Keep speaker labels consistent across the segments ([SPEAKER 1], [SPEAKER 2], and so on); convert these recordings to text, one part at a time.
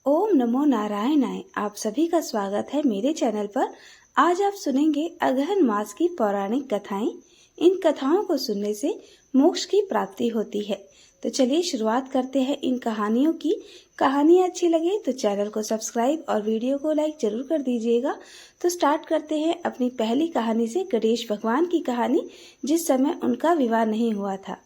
[SPEAKER 1] ओम नमो नारायणाय। आप सभी का स्वागत है मेरे चैनल पर। आज आप सुनेंगे अगहन मास की पौराणिक कथाएं। इन कथाओं को सुनने से मोक्ष की प्राप्ति होती है। तो चलिए शुरुआत करते हैं इन कहानियों की। कहानी अच्छी लगे तो चैनल को सब्सक्राइब और वीडियो को लाइक जरूर कर दीजिएगा। तो स्टार्ट करते हैं अपनी पहली कहानी से, गणेश भगवान की कहानी, जिस समय उनका विवाह नहीं हुआ था।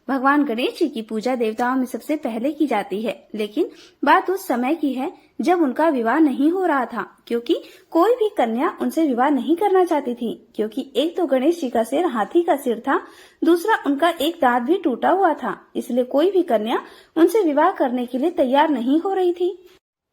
[SPEAKER 1] भगवान गणेश जी की पूजा देवताओं में सबसे पहले की जाती है, लेकिन बात उस समय की है जब उनका विवाह नहीं हो रहा था, क्योंकि कोई भी कन्या उनसे विवाह नहीं करना चाहती थी। क्योंकि एक तो गणेश जी का सिर हाथी का सिर था, दूसरा उनका एक दांत भी टूटा हुआ था, इसलिए कोई भी कन्या उनसे विवाह करने के लिए तैयार नहीं हो रही थी।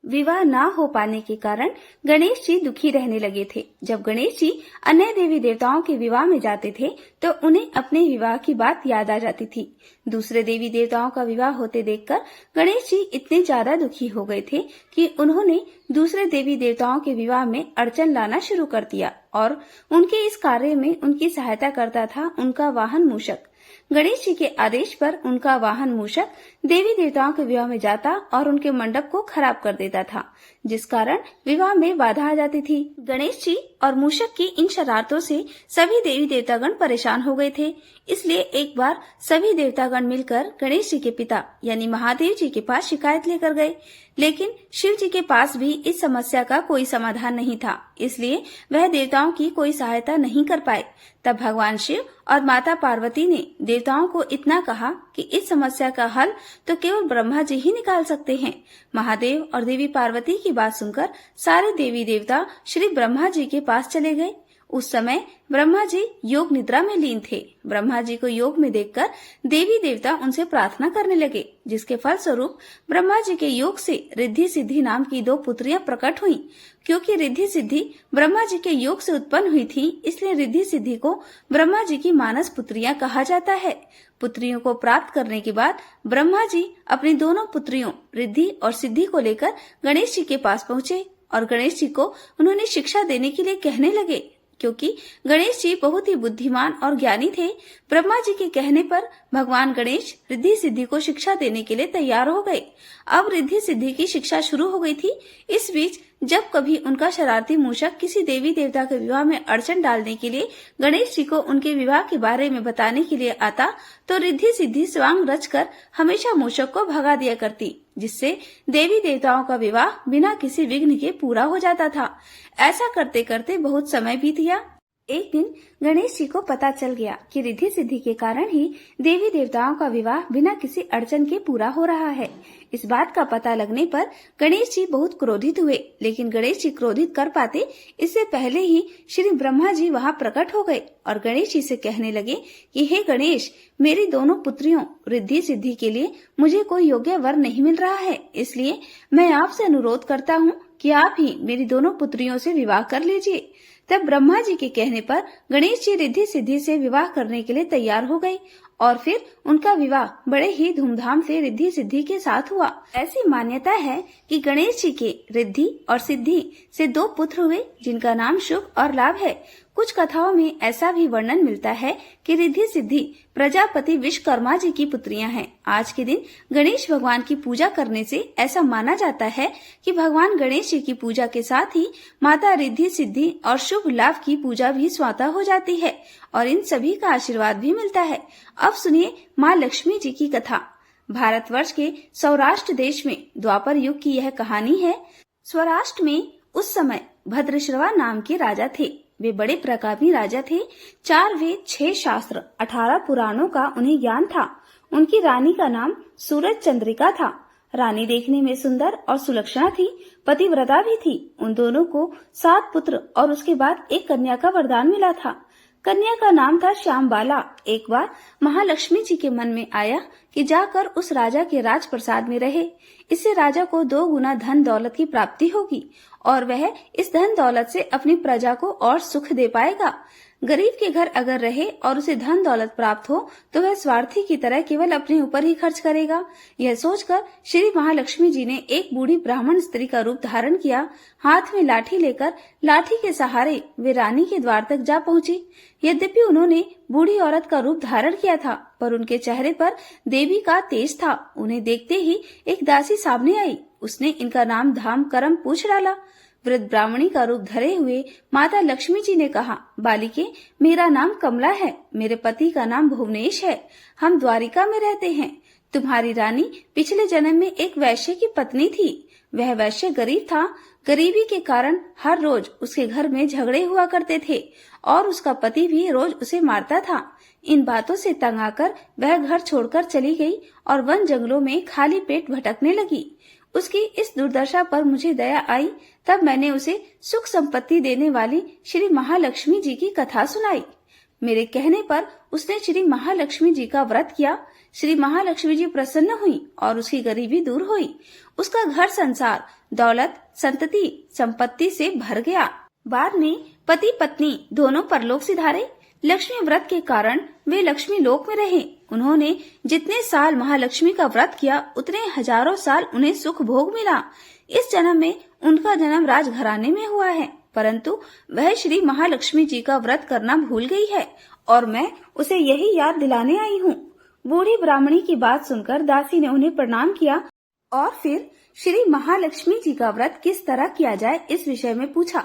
[SPEAKER 1] विवाह ना हो पाने के कारण गणेश जी दुखी रहने लगे थे। जब गणेश जी अन्य देवी देवताओं के विवाह में जाते थे तो उन्हें अपने विवाह की बात याद आ जाती थी। दूसरे देवी देवताओं का विवाह होते देखकर गणेश जी इतने ज्यादा दुखी हो गए थे कि उन्होंने दूसरे देवी देवताओं के विवाह में अड़चन लाना शुरू कर दिया और उनके इस कार्य में उनकी सहायता करता था उनका वाहन मूषक। गणेश जी के आदेश पर उनका वाहन मूषक देवी देवताओं के विवाह में जाता और उनके मंडप को खराब कर देता था, जिस कारण विवाह में बाधा आ जाती थी। गणेश जी और मूषक की इन शरारतों से सभी देवी देवतागण परेशान हो गए थे। इसलिए एक बार सभी देवतागण मिलकर गणेश जी के पिता यानी महादेव जी के पास शिकायत लेकर गए, लेकिन शिव जी के पास भी इस समस्या का कोई समाधान नहीं था, इसलिए वह देवताओं की कोई सहायता नहीं कर पाए। तब भगवान शिव और माता पार्वती ने देवताओं को इतना कहा कि इस समस्या का हल तो केवल ब्रह्मा जी ही निकाल सकते हैं। महादेव और देवी पार्वती की बात सुनकर सारे देवी देवता श्री ब्रह्मा जी के पास चले गए। उस समय ब्रह्मा जी योग निद्रा में लीन थे। ब्रह्मा जी को योग में देखकर देवी देवता उनसे प्रार्थना करने लगे, जिसके फलस्वरूप ब्रह्मा जी के योग से रिद्धि सिद्धि नाम की 2 पुत्रियां प्रकट हुईं। क्योंकि रिद्धि सिद्धि ब्रह्मा जी के योग से उत्पन्न हुई थी, इसलिए रिद्धि सिद्धि को ब्रह्मा जी की मानस पुत्रियां कहा जाता है। पुत्रियों को प्राप्त करने के बाद ब्रह्मा जी अपनी दोनों पुत्रियों रिद्धि और सिद्धि को लेकर गणेश जी के पास पहुँचे और गणेश जी को उन्होंने शिक्षा देने के लिए कहने लगे। क्योंकि गणेश जी बहुत ही बुद्धिमान और ज्ञानी थे, ब्रह्मा जी के कहने पर भगवान गणेश रिद्धि सिद्धि को शिक्षा देने के लिए तैयार हो गए। अब रिद्धि सिद्धि की शिक्षा शुरू हो गई थी। इस बीच जब कभी उनका शरारती मूषक किसी देवी देवता के विवाह में अड़चन डालने के लिए गणेश जी को उनके विवाह के बारे में बताने के लिए आता, तो रिद्धि सिद्धि स्वांग रचकर हमेशा मूषक को भगा दिया करती, जिससे देवी देवताओं का विवाह बिना किसी विघ्न के पूरा हो जाता था। ऐसा करते करते बहुत समय बीत गया। एक दिन गणेश जी को पता चल गया कि रिद्धि सिद्धि के कारण ही देवी देवताओं का विवाह बिना किसी अड़चन के पूरा हो रहा है। इस बात का पता लगने पर गणेश जी बहुत क्रोधित हुए, लेकिन गणेश जी क्रोधित कर पाते इससे पहले ही श्री ब्रह्मा जी वहां प्रकट हो गए और गणेश जी से कहने लगे कि हे गणेश, मेरी दोनों पुत्रियों रिद्धि सिद्धि के लिए मुझे कोई योग्य वर नहीं मिल रहा है, इसलिए मैं आपसे अनुरोध करता हूँ कि आप ही मेरी दोनों पुत्रियों से विवाह कर लीजिए। तब ब्रह्मा जी के कहने पर गणेश जी रिद्धि सिद्धि से विवाह करने के लिए तैयार हो गए और फिर उनका विवाह बड़े ही धूमधाम से रिद्धि सिद्धि के साथ हुआ। ऐसी मान्यता है कि गणेश जी के रिद्धि और सिद्धि से 2 पुत्र हुए, जिनका नाम शुभ और लाभ है। कुछ कथाओं में ऐसा भी वर्णन मिलता है कि रिद्धि सिद्धि प्रजापति विश्वकर्मा जी की पुत्रियां हैं। आज के दिन गणेश भगवान की पूजा करने से ऐसा माना जाता है कि भगवान गणेश जी की पूजा के साथ ही माता रिद्धि सिद्धि और शुभ लाभ की पूजा भी स्वतः हो जाती है और इन सभी का आशीर्वाद भी मिलता है। अब सुनिए माँ लक्ष्मी जी की कथा। भारतवर्ष के सौराष्ट्र देश में द्वापर युग की यह कहानी है। सौराष्ट्र में उस समय भद्रश्रवा नाम के राजा थे। वे बड़े प्रतापी राजा थे। 4 वेद, 6 शास्त्र, 18 पुराणों का उन्हें ज्ञान था। उनकी रानी का नाम सूरज चंद्रिका था। रानी देखने में सुंदर और सुलक्षणा थी, पतिव्रता भी थी। उन दोनों को 7 पुत्र और उसके बाद एक कन्या का वरदान मिला था। कन्या का नाम था श्यामबाला। एक बार महालक्ष्मी जी के मन में आया कि जाकर उस राजा के राजप्रसाद में रहे, इससे राजा को 2 गुना धन दौलत की प्राप्ति होगी और वह इस धन दौलत से अपनी प्रजा को और सुख दे पाएगा। गरीब के घर अगर रहे और उसे धन दौलत प्राप्त हो तो वह स्वार्थी की तरह केवल अपने ऊपर ही खर्च करेगा। यह सोचकर श्री महालक्ष्मी जी ने एक बूढ़ी ब्राह्मण स्त्री का रूप धारण किया। हाथ में लाठी लेकर लाठी के सहारे वे रानी के द्वार तक जा पहुंची। यद्यपि उन्होंने बूढ़ी औरत का रूप धारण किया था, पर उनके चेहरे पर देवी का तेज था। उन्हें देखते ही एक दासी सामने आई। उसने इनका नाम धाम कर्म पूछ डाला। वृद्ध ब्राह्मणी का रूप धरे हुए माता लक्ष्मी जी ने कहा, बालिके, मेरा नाम कमला है, मेरे पति का नाम भुवनेश है, हम द्वारिका में रहते हैं। तुम्हारी रानी पिछले जन्म में एक वैश्य की पत्नी थी। वह वैश्य गरीब था। गरीबी के कारण हर रोज उसके घर में झगड़े हुआ करते थे और उसका पति भी रोज उसे मारता था। इन बातों से तंग आकर वह घर छोड़कर चली गई और वन जंगलों में खाली पेट भटकने लगी। उसकी इस दुर्दशा पर मुझे दया आई, तब मैंने उसे सुख संपत्ति देने वाली श्री महालक्ष्मी जी की कथा सुनाई। मेरे कहने पर उसने श्री महालक्ष्मी जी का व्रत किया। श्री महालक्ष्मी जी प्रसन्न हुई और उसकी गरीबी दूर हुई। उसका घर संसार दौलत संतति संपत्ति से भर गया। बाद में पति पत्नी दोनों परलोक सिधारे। लक्ष्मी व्रत के कारण वे लक्ष्मी लोक में रहे। उन्होंने जितने साल महालक्ष्मी का व्रत किया उतने हजारों साल उन्हें सुख भोग मिला। इस जन्म में उनका जन्म राजघराने में हुआ है, परंतु वह श्री महालक्ष्मी जी का व्रत करना भूल गई है और मैं उसे यही याद दिलाने आई हूँ। बूढ़ी ब्राह्मणी की बात सुनकर दासी ने उन्हें प्रणाम किया और फिर श्री महालक्ष्मी जी का व्रत किस तरह किया जाए इस विषय में पूछा।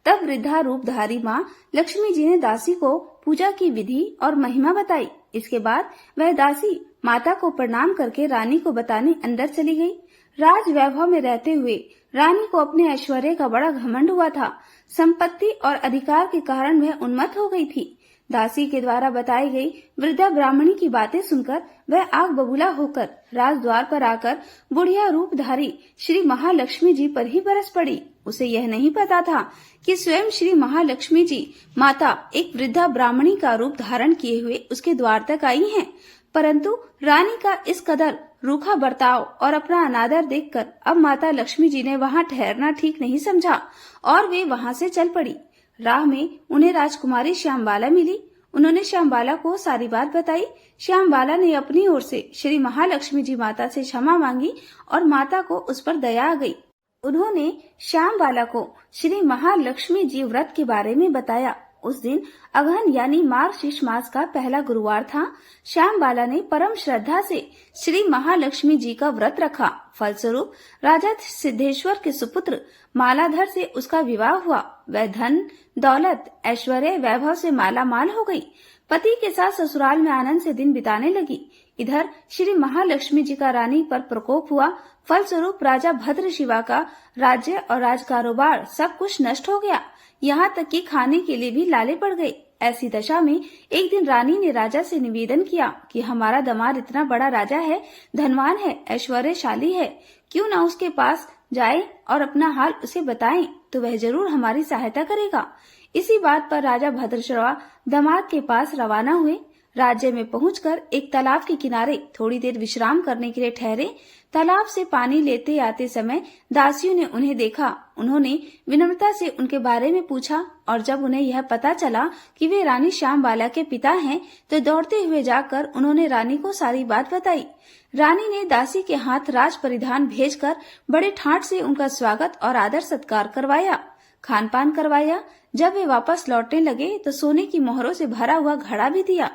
[SPEAKER 1] तब वृद्धा रूपधारी माँ लक्ष्मी जी ने दासी को पूजा की विधि और महिमा बताई। इसके बाद वह दासी माता को प्रणाम करके रानी को बताने अंदर चली गई। राज वैभव में रहते हुए रानी को अपने ऐश्वर्य का बड़ा घमंड हुआ था। संपत्ति और अधिकार के कारण वह उन्मत्त हो गई थी। दासी के द्वारा बताई गई वृद्धा ब्राह्मणी की बातें सुनकर वह आग बबूला होकर राजद्वार पर आकर बुढ़िया रूपधारी श्री महालक्ष्मी जी पर ही बरस पड़ी। उसे यह नहीं पता था कि स्वयं श्री महालक्ष्मी जी माता एक वृद्धा ब्राह्मणी का रूप धारण किए हुए उसके द्वार तक आई हैं। परंतु रानी का इस कदर रूखा बर्ताव और अपना अनादर देखकर अब माता लक्ष्मी जी ने वहां ठहरना ठीक नहीं समझा और वे वहां से चल पड़ी। राह में उन्हें राजकुमारी श्यामबाला मिली। उन्होंने श्यामबाला को सारी बात बताई। श्यामबाला ने अपनी ओर से श्री महालक्ष्मी जी माता से क्षमा मांगी और माता को उस पर दया आ गई। उन्होंने श्यामबाला को श्री महालक्ष्मी जी व्रत के बारे में बताया। उस दिन अगहन यानी मार्गशीर्ष मास का पहला गुरुवार था। श्यामबाला ने परम श्रद्धा से श्री महालक्ष्मी जी का व्रत रखा। फलस्वरूप राजा सिद्धेश्वर के सुपुत्र मालाधर से उसका विवाह हुआ। वह धन दौलत ऐश्वर्य वैभव से माला माल हो गई। पति के साथ ससुराल में आनंद से दिन बिताने लगी। इधर श्री महालक्ष्मी जी का रानी पर प्रकोप हुआ। फलस्वरूप राजा भद्र शिवा का राज्य और राज कारोबार सब कुछ नष्ट हो गया। यहाँ तक कि खाने के लिए भी लाले पड़ गए। ऐसी दशा में एक दिन रानी ने राजा से निवेदन किया कि हमारा दामाद इतना बड़ा राजा है, धनवान है, ऐश्वर्यशाली है, क्यों ना उसके पास जाए और अपना हाल उसे बताएं तो वह जरूर हमारी सहायता करेगा। इसी बात पर राजा भद्रश्रवा दामाद के पास रवाना हुए। राज्य में पहुंचकर एक तालाब के किनारे थोड़ी देर विश्राम करने के लिए ठहरे। तालाब से पानी लेते आते समय दासियों ने उन्हें देखा। उन्होंने विनम्रता से उनके बारे में पूछा और जब उन्हें यह पता चला कि वे रानी श्यामबाला के पिता हैं, तो दौड़ते हुए जाकर उन्होंने रानी को सारी बात बताई। रानी ने दासी के हाथ राज परिधान भेजकर बड़े ठाट से उनका स्वागत और आदर सत्कार करवाया, खान पान करवाया। जब वे वापस लौटने लगे तो सोने की मोहरों से भरा हुआ घड़ा भी दिया।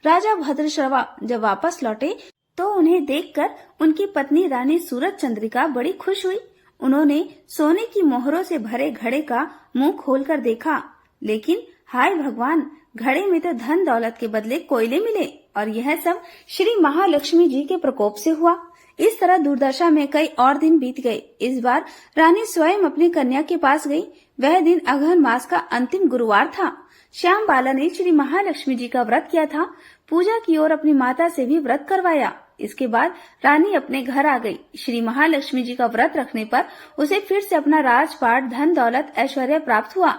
[SPEAKER 1] राजा भद्रश्रवा जब वापस लौटे तो उन्हें देखकर उनकी पत्नी रानी सूरज चंद्रिका बड़ी खुश हुई। उन्होंने सोने की मोहरों से भरे घड़े का मुंह खोलकर देखा, लेकिन हाय भगवान, घड़े में तो धन दौलत के बदले कोयले मिले और यह सब श्री महालक्ष्मी जी के प्रकोप से हुआ। इस तरह दुर्दशा में कई और दिन बीत गए। इस बार रानी स्वयं अपनी कन्या के पास गई। वह दिन अगहन मास का अंतिम गुरुवार था। श्यामबाला ने श्री महालक्ष्मी जी का व्रत किया था। पूजा की और अपनी माता से भी व्रत करवाया। इसके बाद रानी अपने घर आ गई। श्री महालक्ष्मी जी का व्रत रखने पर उसे फिर से अपना राजपाट, धन दौलत, ऐश्वर्य प्राप्त हुआ।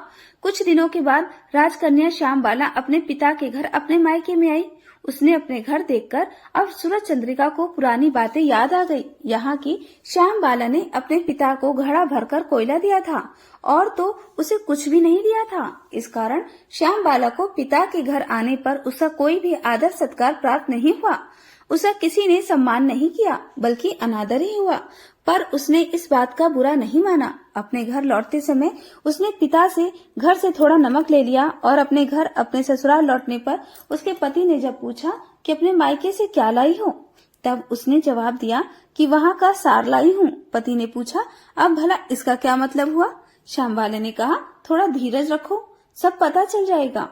[SPEAKER 1] कुछ दिनों के बाद राजकन्या श्यामबाला अपने पिता के घर अपने मायके में आई। उसने अपने घर देखकर अब सूरज चंद्रिका को पुरानी बातें याद आ गई। यहाँ की श्यामबाला ने अपने पिता को घड़ा भरकर कोयला दिया था और तो उसे कुछ भी नहीं दिया था। इस कारण श्यामबाला को पिता के घर आने पर उसका कोई भी आदर सत्कार प्राप्त नहीं हुआ। उसका किसी ने सम्मान नहीं किया, बल्कि अनादर ही हुआ। पर उसने इस बात का बुरा नहीं माना। अपने घर लौटते समय उसने पिता से घर से थोड़ा नमक ले लिया और अपने घर अपने ससुराल लौटने पर उसके पति ने जब पूछा कि अपने मायके से क्या लाई हो, तब उसने जवाब दिया कि वहाँ का सार लाई हूँ। पति ने पूछा, अब भला इसका क्या मतलब हुआ? श्याम बाला ने कहा, थोड़ा धीरज रखो, सब पता चल जाएगा।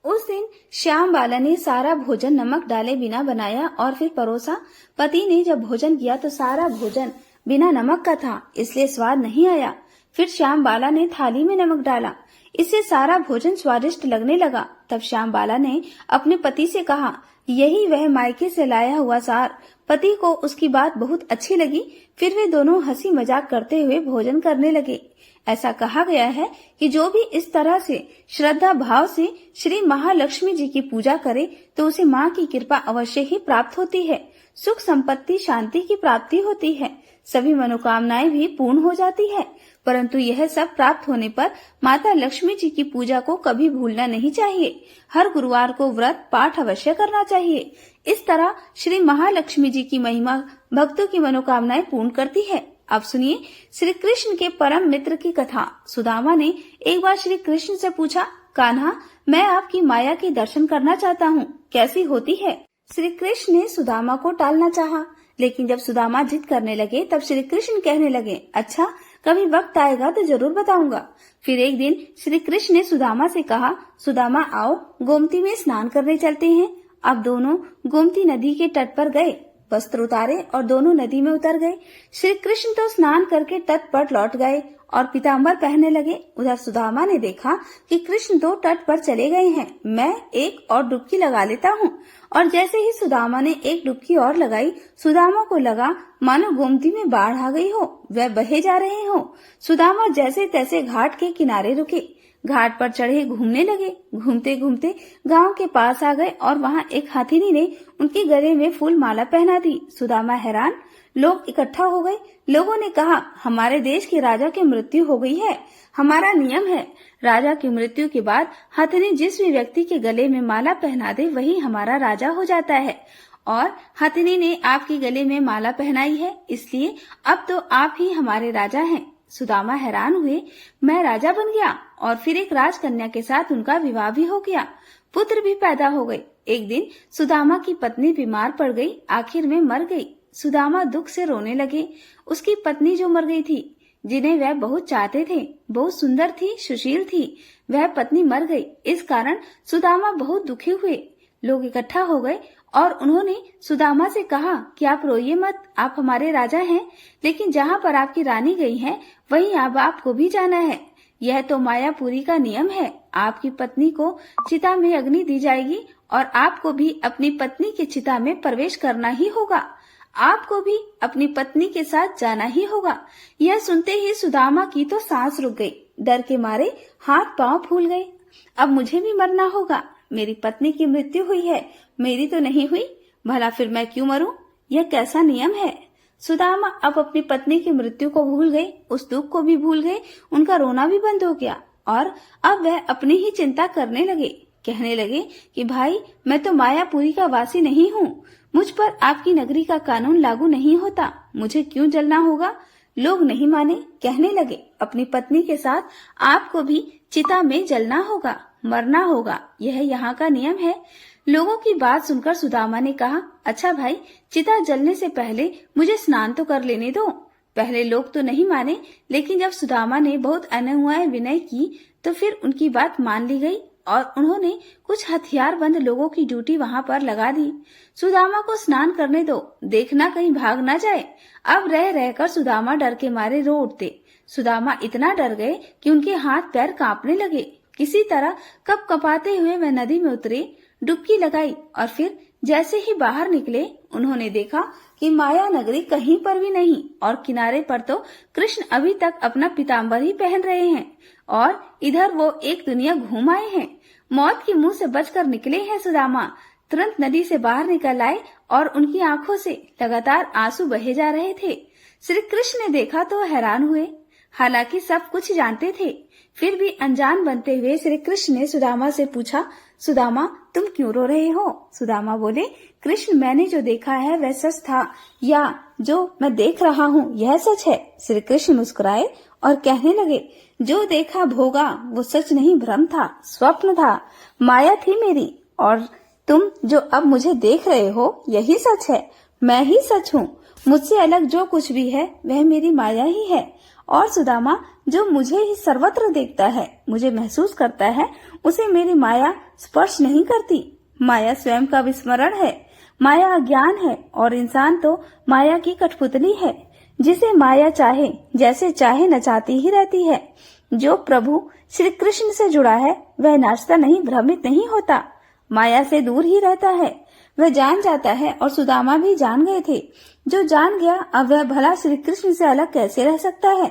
[SPEAKER 1] उस दिन श्याम बाला ने सारा भोजन नमक डाले बिना बनाया और फिर परोसा। पति ने जब भोजन किया तो सारा भोजन बिना नमक का था, इसलिए स्वाद नहीं आया। फिर श्याम बाला ने थाली में नमक डाला, इससे सारा भोजन स्वादिष्ट लगने लगा। तब श्याम बाला ने अपने पति से कहा, यही वह मायके से लाया हुआ सार। पति को उसकी बात बहुत अच्छी लगी। फिर वे दोनों हंसी मजाक करते हुए भोजन करने लगे। ऐसा कहा गया है कि जो भी इस तरह से श्रद्धा भाव से श्री महालक्ष्मी जी की पूजा करे तो उसे माँ की कृपा अवश्य ही प्राप्त होती है। सुख संपत्ति शांति की प्राप्ति होती है, सभी मनोकामनाएं भी पूर्ण हो जाती है। परंतु यह सब प्राप्त होने पर माता लक्ष्मी जी की पूजा को कभी भूलना नहीं चाहिए। हर गुरुवार को व्रत पाठ अवश्य करना चाहिए। इस तरह श्री महालक्ष्मी जी की महिमा भक्तों की मनोकामनाएं पूर्ण करती है। अब सुनिए श्री कृष्ण के परम मित्र की कथा। सुदामा ने एक बार श्री कृष्ण से पूछा, कान्हा, मैं आपकी माया के दर्शन करना चाहता हूँ, कैसी होती है? श्री कृष्ण ने सुदामा को टालना चाहा, लेकिन जब सुदामा जिद करने लगे तब श्री कृष्ण कहने लगे, अच्छा, कभी वक्त आएगा तो जरूर बताऊंगा। फिर एक दिन श्री कृष्ण ने सुदामा से कहा, सुदामा आओ, गोमती में स्नान करने चलते हैं। अब दोनों गोमती नदी के तट पर गए, वस्त्र उतारे और दोनों नदी में उतर गए। श्री कृष्ण तो स्नान करके तट पर लौट गए और पीताम्बर पहनने लगे। उधर सुदामा ने देखा कि कृष्ण तो तट पर चले गए हैं, मैं एक और डुबकी लगा लेता हूँ। और जैसे ही सुदामा ने एक डुबकी और लगाई, सुदामा को लगा मानो गोमती में बाढ़ आ गई हो, वह बहे जा रहे हो। सुदामा जैसे तैसे घाट के किनारे रुके, घाट पर चढ़े घूमने लगे। घूमते घूमते गांव के पास आ गए और वहाँ एक हाथिनी ने उनके गले में फूल माला पहना दी। सुदामा हैरान, लोग इकट्ठा हो गए। लोगों ने कहा, हमारे देश के राजा की मृत्यु हो गई है। हमारा नियम है, राजा की मृत्यु के बाद हाथिनी जिस भी व्यक्ति के गले में माला पहना दे वही हमारा राजा हो जाता है। और हाथिनी ने आपके गले में माला पहनाई है, इसलिए अब तो आप ही हमारे राजा हैं। सुदामा हैरान हुए, मैं राजा बन गया और फिर एक राजकन्या के साथ उनका विवाह भी हो गया, पुत्र भी पैदा हो गए। एक दिन सुदामा की पत्नी बीमार पड़ गई, आखिर में मर गई। सुदामा दुख से रोने लगे। उसकी पत्नी जो मर गई थी, जिन्हें वह बहुत चाहते थे, बहुत सुंदर थी, सुशील थी, वह पत्नी मर गई। इस कारण सुदामा बहुत दुखी हुए। लोग इकट्ठा हो गए और उन्होंने सुदामा से कहा कि आप रोइए मत, आप हमारे राजा हैं, लेकिन जहाँ पर आपकी रानी गई है वहीं अब आपको भी जाना है। यह तो मायापुरी का नियम है। आपकी पत्नी को चिता में अग्नि दी जाएगी और आपको भी अपनी पत्नी की चिता में प्रवेश करना ही होगा। आपको भी अपनी पत्नी के साथ जाना ही होगा। यह सुनते ही सुदामा की तो सांस रुक गई, डर के मारे हाथ पांव फूल गए। अब मुझे भी मरना होगा, मेरी पत्नी की मृत्यु हुई है, मेरी तो नहीं हुई, भला फिर मैं क्यों मरूं? यह कैसा नियम है? सुदामा अब अपनी पत्नी की मृत्यु को भूल गए, उस दुख को भी भूल गए, उनका रोना भी बंद हो गया और अब वह अपनी ही चिंता करने लगे। कहने लगे कि भाई, मैं तो मायापुरी का वासी नहीं हूँ, मुझ पर आपकी नगरी का कानून लागू नहीं होता, मुझे क्यों जलना होगा? लोग नहीं माने, कहने लगे, अपनी पत्नी के साथ आपको भी चिता में जलना होगा, मरना होगा, यह यहाँ का नियम है। लोगों की बात सुनकर सुदामा ने कहा, अच्छा भाई, चिता जलने से पहले मुझे स्नान तो कर लेने दो। पहले लोग तो नहीं माने, लेकिन जब सुदामा ने बहुत अनुनय विनय की तो फिर उनकी बात मान ली गई और उन्होंने कुछ हथियार बंद लोगों की ड्यूटी वहां पर लगा दी। सुदामा को स्नान करने दो, देखना कहीं भाग ना जाए। अब रह रहकर सुदामा डर के मारे रो उठते। सुदामा इतना डर गए कि उनके हाथ पैर कांपने लगे। किसी तरह कप कपाते हुए वह नदी में उतरे, डुबकी लगाई और फिर जैसे ही बाहर निकले उन्होंने देखा कि माया नगरी कहीं पर भी नहीं और किनारे पर तो कृष्ण अभी तक अपना पीताम्बर ही पहन रहे हैं और इधर वो एक दुनिया घूम आए हैं। मौत के मुंह से बचकर निकले हैं सुदामा। तुरंत नदी से बाहर निकल आए और उनकी आंखों से लगातार आंसू बहे जा रहे थे। श्री कृष्ण ने देखा तो हैरान हुए, हालांकि सब कुछ जानते थे, फिर भी अनजान बनते हुए श्री कृष्ण ने सुदामा से पूछा, सुदामा, तुम क्यों रो रहे हो? सुदामा बोले, कृष्ण, मैंने जो देखा है वह सच था या जो मैं देख रहा हूँ यह सच है? श्री कृष्ण मुस्कुराए और कहने लगे, जो देखा भोगा वो सच नहीं, भ्रम था, स्वप्न था, माया थी मेरी, और तुम जो अब मुझे देख रहे हो यही सच है। मैं ही सच हूँ। मुझसे अलग जो कुछ भी है वह मेरी माया ही है। और सुदामा जो मुझे ही सर्वत्र देखता है, मुझे महसूस करता है, उसे मेरी माया स्पर्श नहीं करती। माया स्वयं का विस्मरण है। माया अज्ञान है और इंसान तो माया की कठपुतली है, जिसे माया चाहे जैसे चाहे नचाती ही रहती है। जो प्रभु श्री कृष्ण से जुड़ा है वह नाचता नहीं, भ्रमित नहीं होता, माया से दूर ही रहता है। वह जान जाता है और सुदामा भी जान गए थे। जो जान गया अब वह भला श्री कृष्ण से अलग कैसे रह सकता है।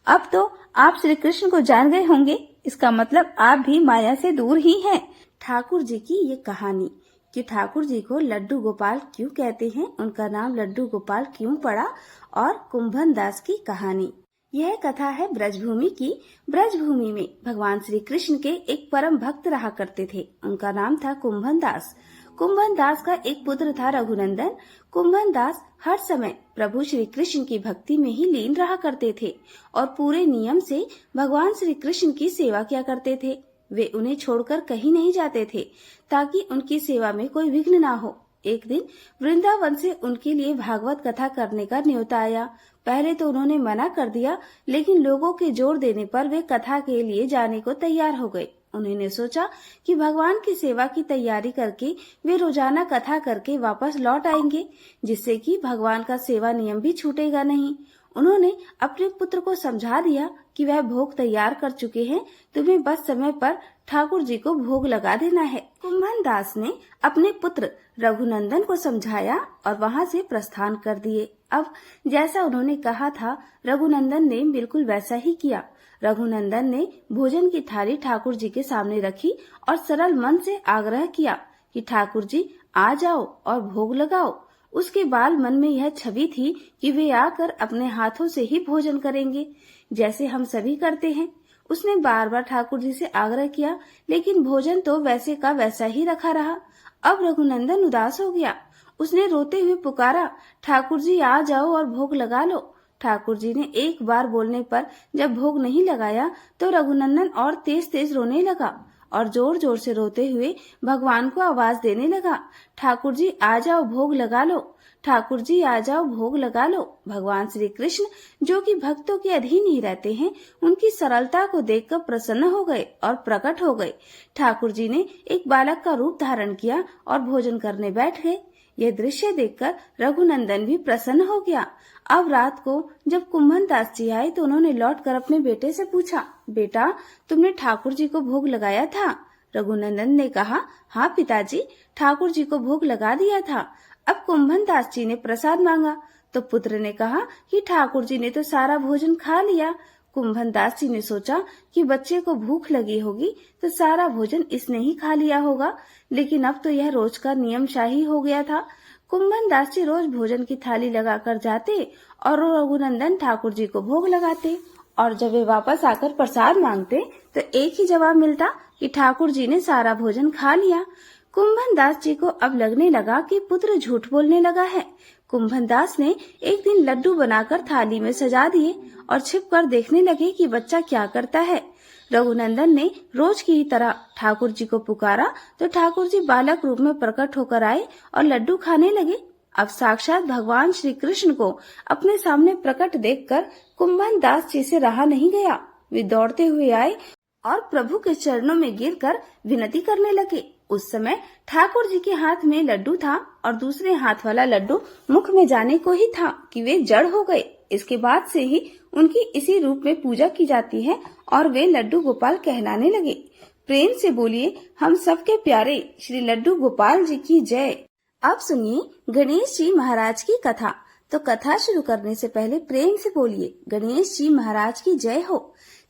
[SPEAKER 1] अब तो आप श्री कृष्ण को जान गए होंगे, इसका मतलब आप भी माया से दूर ही हैं। ठाकुर जी की ये कहानी कि ठाकुर जी को लड्डू गोपाल क्यों कहते हैं, उनका नाम लड्डू गोपाल क्यों पड़ा, और कुंभन दास की कहानी। यह कथा है ब्रजभूमि की। ब्रजभूमि में भगवान श्री कृष्ण के एक परम भक्त रहा करते थे। उनका नाम था कुंभन दास। कुंभन दास का एक पुत्र था रघुनंदन। कुंभन दास हर समय प्रभु श्री कृष्ण की भक्ति में ही लीन रहा करते थे और पूरे नियम से भगवान श्री कृष्ण की सेवा किया करते थे। वे उन्हें छोड़कर कहीं नहीं जाते थे ताकि उनकी सेवा में कोई विघ्न ना हो। एक दिन वृंदावन से उनके लिए भागवत कथा करने का न्योता आया। पहले तो उन्होंने मना कर दिया, लेकिन लोगों के जोर देने पर वे कथा के लिए जाने को तैयार हो गए। उन्होंने सोचा कि भगवान की सेवा की तैयारी करके वे रोजाना कथा करके वापस लौट आएंगे, जिससे कि भगवान का सेवा नियम भी छूटेगा नहीं। उन्होंने अपने पुत्र को समझा दिया कि वह भोग तैयार कर चुके हैं, तुम्हें बस समय पर ठाकुर जी को भोग लगा देना है। कुंभन दास ने अपने पुत्र रघुनंदन को समझाया और वहां से प्रस्थान कर दिए। अब जैसा उन्होंने कहा था, रघुनंदन ने बिल्कुल वैसा ही किया। रघुनंदन ने भोजन की थाली ठाकुर जी के सामने रखी और सरल मन से आग्रह किया कि ठाकुर जी आ जाओ और भोग लगाओ। उसके बाल मन में यह छवि थी कि वे आकर अपने हाथों से ही भोजन करेंगे, जैसे हम सभी करते हैं। उसने बार बार ठाकुर जी से आग्रह किया, लेकिन भोजन तो वैसे का वैसा ही रखा रहा। अब रघुनंदन उदास हो गया। उसने रोते हुए पुकारा, ठाकुर जी आ जाओ और भोग लगा लो। ठाकुर जी ने एक बार बोलने पर जब भोग नहीं लगाया तो रघुनंदन और तेज तेज रोने लगा और जोर जोर से रोते हुए भगवान को आवाज देने लगा, ठाकुर जी आ जाओ भोग लगा लो, ठाकुर जी आ जाओ भोग लगा लो। भगवान श्री कृष्ण जो कि भक्तों के अधीन ही रहते हैं, उनकी सरलता को देखकर प्रसन्न हो गए और प्रकट हो गए। ठाकुर जी ने एक बालक का रूप धारण किया और भोजन करने बैठ गए। यह दृश्य देखकर रघुनंदन भी प्रसन्न हो गया। अब रात को जब कुंभन दास जी आए तो उन्होंने लौटकर अपने बेटे से पूछा, बेटा तुमने ठाकुर जी को भोग लगाया था? रघुनंदन ने कहा, हाँ पिताजी, ठाकुर जी को भोग लगा दिया था। अब कुंभन दास जी ने प्रसाद मांगा तो पुत्र ने कहा कि ठाकुर जी ने तो सारा भोजन खा लिया। कुंभन दास जी ने सोचा कि बच्चे को भूख लगी होगी तो सारा भोजन इसने ही खा लिया होगा, लेकिन अब तो यह रोज का नियम शाही हो गया था। कुंभन दास जी रोज भोजन की थाली लगाकर जाते और रघुनंदन ठाकुर जी को भोग लगाते, और जब वे वापस आकर प्रसाद मांगते तो एक ही जवाब मिलता कि ठाकुर जी ने सारा भोजन खा लिया। कुंभन दास जी को अब लगने लगा कि पुत्र झूठ बोलने लगा है। कुंभन दास ने एक दिन लड्डू बनाकर थाली में सजा दिए और छिपकर देखने लगे कि बच्चा क्या करता है। रघुनंदन ने रोज की तरह ठाकुर जी को पुकारा तो ठाकुर जी बालक रूप में प्रकट होकर आए और लड्डू खाने लगे। अब साक्षात भगवान श्री कृष्ण को अपने सामने प्रकट देखकर कुंभन दास जी से रहा नहीं गया। वे दौड़ते हुए आए और प्रभु के चरणों में गिरकर विनती करने लगे। उस समय ठाकुर जी के हाथ में लड्डू था और दूसरे हाथ वाला लड्डू मुख में जाने को ही था कि वे जड़ हो गए। इसके बाद से ही उनकी इसी रूप में पूजा की जाती है और वे लड्डू गोपाल कहलाने लगे। प्रेम से बोलिए, हम सबके प्यारे श्री लड्डू गोपाल जी की जय। अब सुनिए गणेश जी महाराज की कथा। तो कथा शुरू करने से पहले प्रेम से बोलिए, गणेश जी महाराज की जय हो।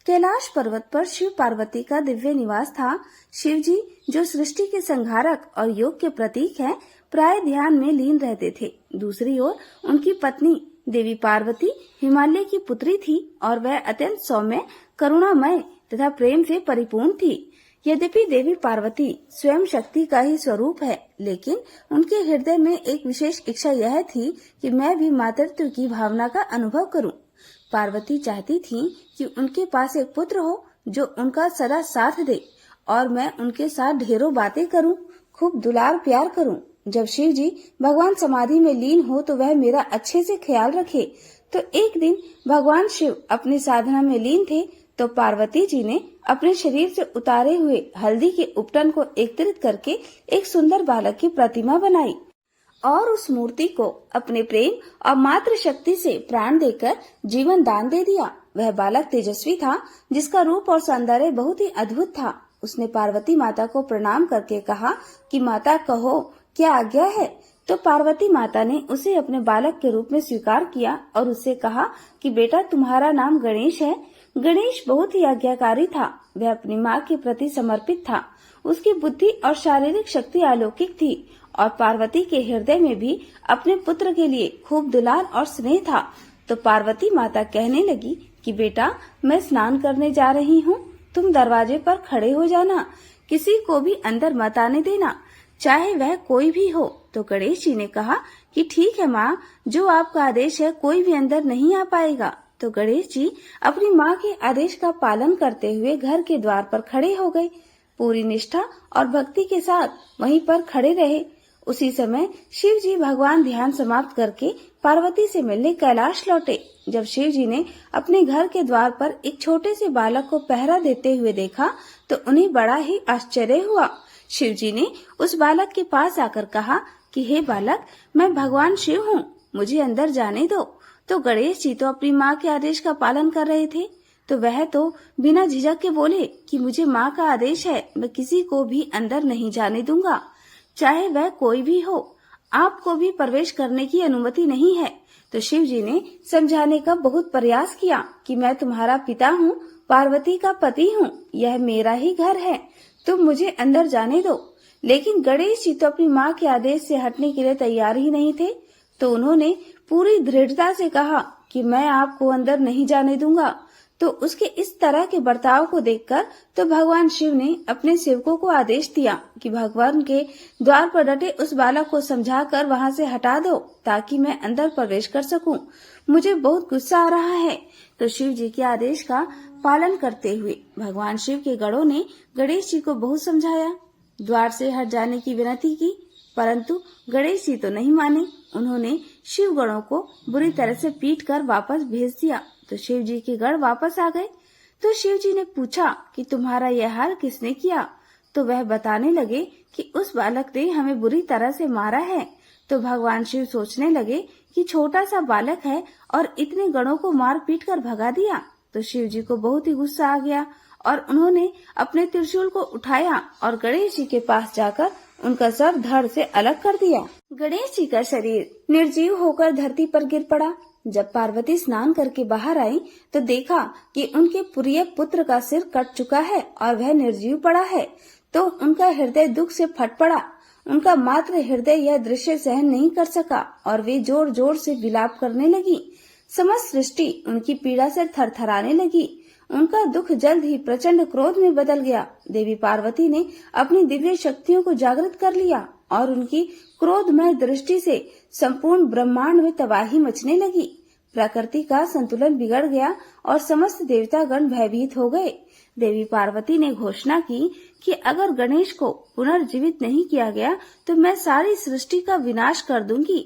[SPEAKER 1] कैलाश पर्वत पर शिव पार्वती का दिव्य निवास था। शिव जी जो सृष्टि के संहारक और योग के प्रतीक हैं, प्राय ध्यान में लीन रहते थे। दूसरी ओर उनकी पत्नी देवी पार्वती हिमालय की पुत्री थी और वह अत्यंत सौम्य, करुणामय तथा प्रेम से परिपूर्ण थी। यद्यपि देवी पार्वती स्वयं शक्ति का ही स्वरूप है, लेकिन उनके हृदय में एक विशेष इच्छा यह थी कि मैं भी मातृत्व की भावना का अनुभव करूं। पार्वती चाहती थी कि उनके पास एक पुत्र हो जो उनका सदा साथ दे और मैं उनके साथ ढेरों बातें करूं, खूब दुलार प्यार करूं। जब शिव जी भगवान समाधि में लीन हो तो वह मेरा अच्छे से ख्याल रखे। तो एक दिन भगवान शिव अपनी साधना में लीन थे तो पार्वती जी ने अपने शरीर से उतारे हुए हल्दी के उपटन को एकत्रित करके एक सुंदर बालक की प्रतिमा बनाई और उस मूर्ति को अपने प्रेम और मातृ शक्ति से प्राण देकर जीवन दान दे दिया। वह बालक तेजस्वी था, जिसका रूप और सौंदर्य बहुत ही अद्भुत था। उसने पार्वती माता को प्रणाम करके कहा कि माता कहो क्या आज्ञा है। तो पार्वती माता ने उसे अपने बालक के रूप में स्वीकार किया और उससे कहा कि बेटा तुम्हारा नाम गणेश है। गणेश बहुत ही आज्ञाकारी था। वह अपनी माँ के प्रति समर्पित था। उसकी बुद्धि और शारीरिक शक्ति अलौकिक थी और पार्वती के हृदय में भी अपने पुत्र के लिए खूब दुलार और स्नेह था। तो पार्वती माता कहने लगी कि बेटा मैं स्नान करने जा रही हूँ, तुम दरवाजे पर खड़े हो जाना, किसी को भी अंदर मत आने देना, चाहे वह कोई भी हो। तो गणेश जी ने कहा कि ठीक है माँ, जो आपका आदेश है, कोई भी अंदर नहीं आ पाएगा। तो गणेश जी अपनी माँ के आदेश का पालन करते हुए घर के द्वार पर खड़े हो गए। पूरी निष्ठा और भक्ति के साथ वहीं पर खड़े रहे। उसी समय शिव जी भगवान ध्यान समाप्त करके पार्वती से मिलने कैलाश लौटे। जब शिव जी ने अपने घर के द्वार पर एक छोटे से बालक को पहरा देते हुए देखा तो उन्हें बड़ा ही आश्चर्य हुआ। शिव जी ने उस बालक के पास आकर कहा कि हे बालक, मैं भगवान शिव हूँ, मुझे अंदर जाने दो। तो गणेश जी तो अपनी माँ के आदेश का पालन कर रहे थे, तो वह तो बिना झिझक के बोले कि मुझे माँ का आदेश है, मैं किसी को भी अंदर नहीं जाने दूंगा, चाहे वह कोई भी हो, आपको भी प्रवेश करने की अनुमति नहीं है। तो शिव जी ने समझाने का बहुत प्रयास किया कि मैं तुम्हारा पिता हूँ, पार्वती का पति हूँ, यह मेरा ही घर है, तुम मुझे अंदर जाने दो। लेकिन गणेश जी तो अपनी माँ के आदेश से हटने के लिए तैयार ही नहीं थे। तो उन्होंने पूरी दृढ़ता से कहा कि मैं आपको अंदर नहीं जाने दूंगा। तो उसके इस तरह के बर्ताव को देखकर तो भगवान शिव ने अपने सेवकों को आदेश दिया कि भगवान के द्वार पर डटे उस बालक को समझाकर वहां से हटा दो ताकि मैं अंदर प्रवेश कर सकूं। मुझे बहुत गुस्सा आ रहा है। तो शिव जी के आदेश का पालन करते हुए भगवान शिव के गणों ने गणेश जी को बहुत समझाया, द्वार से हट जाने की विनती की, परंतु गणेश जी तो नहीं माने। उन्होंने शिव गणों को बुरी तरह से पीट कर वापस भेज दिया। तो शिव जी के गण वापस आ गए। तो शिव जी ने पूछा कि तुम्हारा यह हाल किसने किया। तो वह बताने लगे कि उस बालक ने हमें बुरी तरह से मारा है। तो भगवान शिव सोचने लगे कि छोटा सा बालक है और इतने गणों को मार पीट कर भगा दिया। तो शिव जी को बहुत ही गुस्सा आ गया और उन्होंने अपने त्रिशूल को उठाया और गणेश जी के पास जाकर उनका सर धड़ से अलग कर दिया। गणेश जी का शरीर निर्जीव होकर धरती पर गिर पड़ा। जब पार्वती स्नान करके बाहर आई तो देखा कि उनके प्रिय पुत्र का सिर कट चुका है और वह निर्जीव पड़ा है। तो उनका हृदय दुख से फट पड़ा। उनका मात्र हृदय यह दृश्य सहन नहीं कर सका और वे जोर जोर से विलाप करने लगी। समस्त सृष्टि उनकी पीड़ा से थरथराने लगी। उनका दुख जल्द ही प्रचंड क्रोध में बदल गया। देवी पार्वती ने अपनी दिव्य शक्तियों को जागृत कर लिया और उनकी क्रोधमय दृष्टि से संपूर्ण ब्रह्मांड में तबाही मचने लगी। प्रकृति का संतुलन बिगड़ गया और समस्त देवतागण भयभीत हो गए। देवी पार्वती ने घोषणा की कि अगर गणेश को पुनर्जीवित नहीं किया गया तो मैं सारी सृष्टि का विनाश कर दूंगी।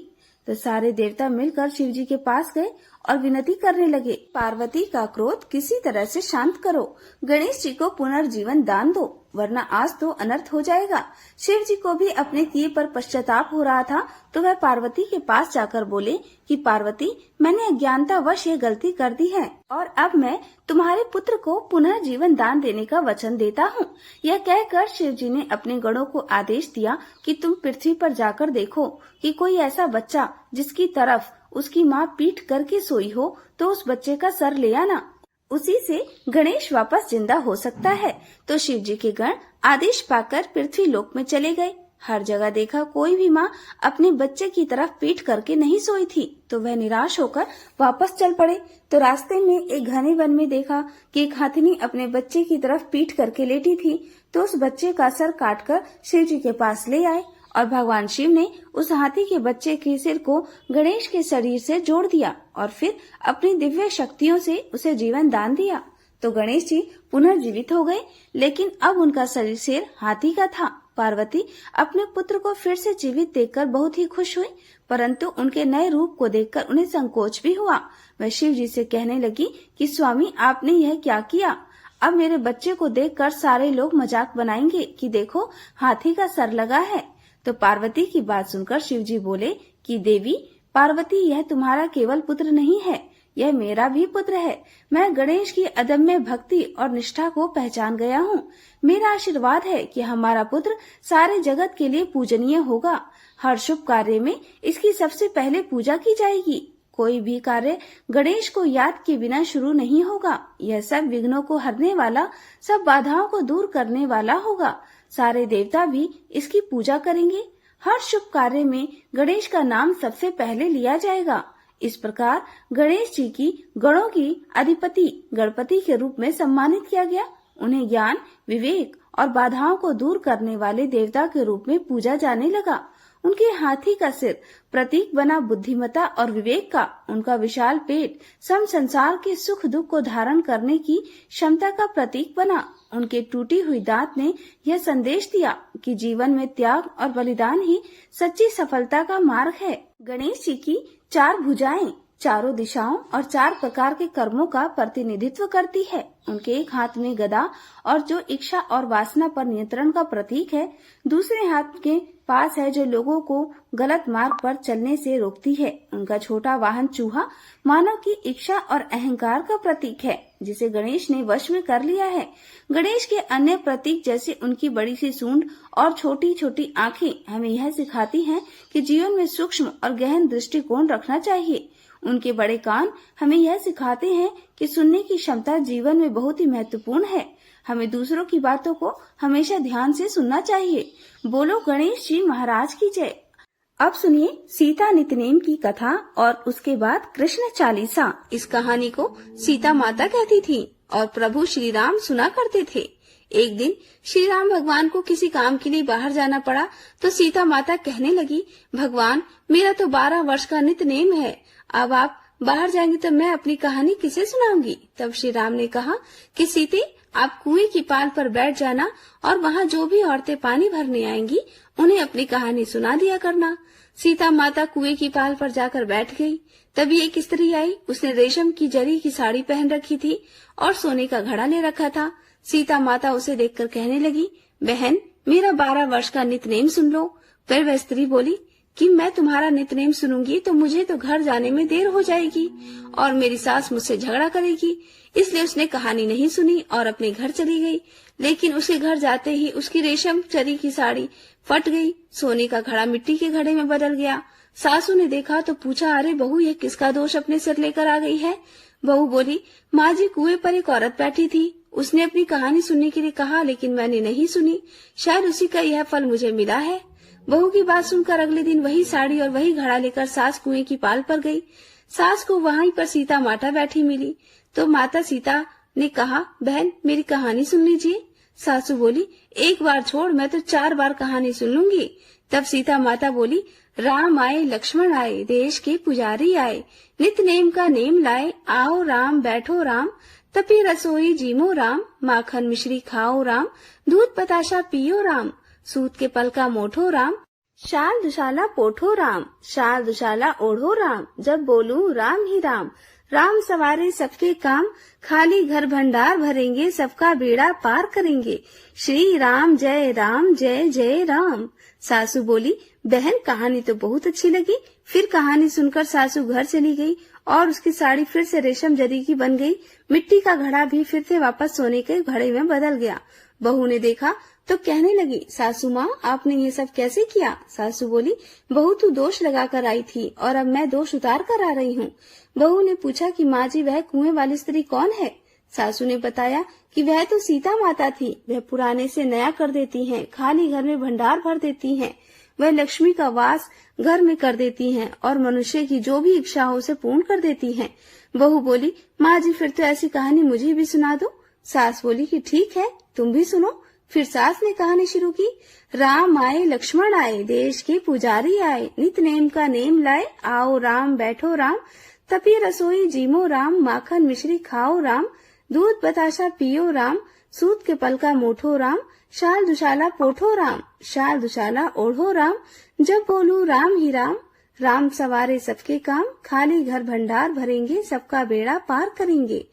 [SPEAKER 1] तो सारे देवता मिलकर शिव जी के पास गए और विनती करने लगे, पार्वती का क्रोध किसी तरह से शांत करो, गणेश जी को पुनर्जीवन दान दो, वरना आज तो अनर्थ हो जाएगा। शिव जी को भी अपने किए पर पश्चाताप हो रहा था। तो वह पार्वती के पास जाकर बोले कि पार्वती, मैंने अज्ञानतावश ये गलती कर दी है और अब मैं तुम्हारे पुत्र को पुनः जीवन दान देने का वचन देता हूँ। यह कहकर शिव जी ने अपने गणों को आदेश दिया कि तुम पृथ्वी पर जाकर देखो कि कोई ऐसा बच्चा जिसकी तरफ उसकी माँ पीठ करके सोई हो तो उस बच्चे का सर ले आना, उसी से गणेश वापस जिंदा हो सकता है। तो शिव जी के गण आदेश पाकर पृथ्वी लोक में चले गए। हर जगह देखा कोई भी माँ अपने बच्चे की तरफ पीठ करके नहीं सोई थी। तो वह निराश होकर वापस चल पड़े। तो रास्ते में एक घने वन में देखा कि एक हाथिनी अपने बच्चे की तरफ पीठ करके लेटी थी। तो उस बच्चे का सर काटकर शिव जी के पास ले आए और भगवान शिव ने उस हाथी के बच्चे के सिर को गणेश के शरीर से जोड़ दिया और फिर अपनी दिव्य शक्तियों से उसे जीवन दान दिया। तो गणेश जी पुनर्जीवित हो गए, लेकिन अब उनका शरीर हाथी का था। पार्वती अपने पुत्र को फिर से जीवित देखकर बहुत ही खुश हुई, परंतु उनके नए रूप को देखकर उन्हें संकोच भी हुआ। वह शिव जी से कहने लगी कि स्वामी, आपने यह क्या किया? अब मेरे बच्चे को देखकर सारे लोग मजाक बनाएंगे कि देखो हाथी का सर लगा है। तो पार्वती की बात सुनकर शिव जी बोले कि देवी पार्वती, यह तुम्हारा केवल पुत्र नहीं है, यह मेरा भी पुत्र है। मैं गणेश की अदम्य भक्ति और निष्ठा को पहचान गया हूँ। मेरा आशीर्वाद है कि हमारा पुत्र सारे जगत के लिए पूजनीय होगा। हर शुभ कार्य में इसकी सबसे पहले पूजा की जाएगी। कोई भी कार्य गणेश को याद किए बिना शुरू नहीं होगा। यह सब विघ्नों को हरने वाला, सब बाधाओं को दूर करने वाला होगा। सारे देवता भी इसकी पूजा करेंगे। हर शुभ कार्य में गणेश का नाम सबसे पहले लिया जाएगा। इस प्रकार गणेश जी की गणों की अधिपति गणपति के रूप में सम्मानित किया गया। उन्हें ज्ञान, विवेक और बाधाओं को दूर करने वाले देवता के रूप में पूजा जाने लगा। उनके हाथी का सिर प्रतीक बना बुद्धिमत्ता और विवेक का। उनका विशाल पेट सम संसार के सुख दुख को धारण करने की क्षमता का प्रतीक बना। उनके टूटी हुई दांत ने यह संदेश दिया कि जीवन में त्याग और बलिदान ही सच्ची सफलता का मार्ग है। गणेश जी की 4 भुजाएं चारों दिशाओं और 4 प्रकार के कर्मों का प्रतिनिधित्व करती है। उनके एक हाथ में गदा और जो इच्छा और वासना पर नियंत्रण का प्रतीक है, दूसरे हाथ के पास है जो लोगों को गलत मार्ग पर चलने से रोकती है। उनका छोटा वाहन चूहा मानव की इच्छा और अहंकार का प्रतीक है, जिसे गणेश ने वश में कर लिया है। गणेश के अन्य प्रतीक जैसे उनकी बड़ी सी सूंड और छोटी छोटी आंखें हमें यह सिखाती हैं कि जीवन में सूक्ष्म और गहन दृष्टिकोण रखना चाहिए। उनके बड़े कान हमें यह सिखाते हैं कि सुनने की क्षमता जीवन में बहुत ही महत्वपूर्ण है। हमें दूसरों की बातों को हमेशा ध्यान से सुनना चाहिए। बोलो गणेश जी महाराज की जय। अब सुनिए सीता नितनेम की कथा और उसके बाद कृष्ण चालीसा। इस कहानी को सीता माता कहती थी और प्रभु श्री राम सुना करते थे। एक दिन श्री राम भगवान को किसी काम के लिए बाहर जाना पड़ा तो सीता माता कहने लगी, भगवान मेरा तो 12 वर्ष का नितनेम है, अब आप बाहर जाएंगे तो मैं अपनी कहानी किसे सुनाऊंगी। तब श्री राम ने कहा कि सीते आप कुएं की पाल पर बैठ जाना और वहाँ जो भी औरतें पानी भरने आएंगी उन्हें अपनी कहानी सुना दिया करना। सीता माता कुएं की पाल पर जाकर बैठ गई। तभी एक स्त्री आई। उसने रेशम की जरी की साड़ी पहन रखी थी और सोने का घड़ा ले रखा था। सीता माता उसे देखकर कहने लगी, बहन मेरा 12 वर्ष का नितनेम सुन लो। फिर वह स्त्री बोली कि मैं तुम्हारा नितनेम सुनूंगी तो मुझे तो घर जाने में देर हो जाएगी और मेरी सास मुझसे झगड़ा करेगी। इसलिए उसने कहानी नहीं सुनी और अपने घर चली गई। लेकिन उसके घर जाते ही उसकी रेशम जरी की साड़ी फट गई। सोने का घड़ा मिट्टी के घड़े में बदल गया। सासू ने देखा तो पूछा, अरे बहू ये किसका दोष अपने सिर लेकर आ गई है। बहू बोली, माँ जी कुएं पर एक औरत बैठी थी, उसने अपनी कहानी सुनने के लिए कहा लेकिन मैंने नहीं सुनी, शायद उसी का यह फल मुझे मिला है। बहू की बात सुनकर अगले दिन वही साड़ी और वही घड़ा लेकर सास कुएं की पाल पर गई। सास को वहीं पर सीता माता बैठी मिली तो माता सीता ने कहा, बहन मेरी कहानी सुन लीजिए। सासू बोली, एक बार छोड़, मैं तो 4 बार कहानी सुन लूंगी। तब सीता माता बोली, राम आए लक्ष्मण आए, देश के पुजारी आए, नित नेम का नेम लाए, आओ राम बैठो राम, तपी रसोई जीमो राम, माखन मिश्री खाओ राम, दूध बताशा पियो राम, सूत के पल का मोठो राम, शाल दुशाला पोठो राम, शाल दुशाला ओढ़ो राम, जब बोलूं राम ही राम, राम सवारे सबके काम, खाली घर भंडार भरेंगे, सबका बेड़ा पार करेंगे, श्री राम जय जय राम। सासू बोली, बहन कहानी तो बहुत अच्छी लगी। फिर कहानी सुनकर सासू घर चली गई और उसकी साड़ी फिर से रेशम जरी की बन गई। मिट्टी का घड़ा भी फिर से वापस सोने के घड़े में बदल गया। बहू ने देखा तो कहने लगी, सासू माँ आपने ये सब कैसे किया। सासू बोली, बहू तू दोष लगा कर आई थी और अब मैं दोष उतार कर आ रही हूँ। बहू ने पूछा कि माँ जी वह कुएं वाली स्त्री कौन है। सासू ने बताया कि वह तो सीता माता थी, वह पुराने से नया कर देती हैं, खाली घर में भंडार भर देती हैं, वह लक्ष्मी का वास घर में कर देती हैं और मनुष्य की जो भी इच्छा हो उसे पूर्ण कर देती हैं। बहू बोली, माँ जी फिर तो ऐसी कहानी मुझे भी सुना दो। सास बोली कि ठीक है तुम भी सुनो। फिर सास ने कहानी शुरू की, राम आए लक्ष्मण आए, देश के पुजारी आए, नित नेम का नेम लाए, आओ राम बैठो राम, तपी रसोई जीमो राम, माखन मिश्री खाओ राम, दूध बताशा पियो राम, सूत के पल का मोठो राम, शाल दुशाला पोठो राम, शाल दुशाला ओढ़ो राम, जब बोलूं राम ही राम, राम सवारे सबके काम, खाली घर भंडार भरेंगे, सबका बेड़ा पार करेंगे।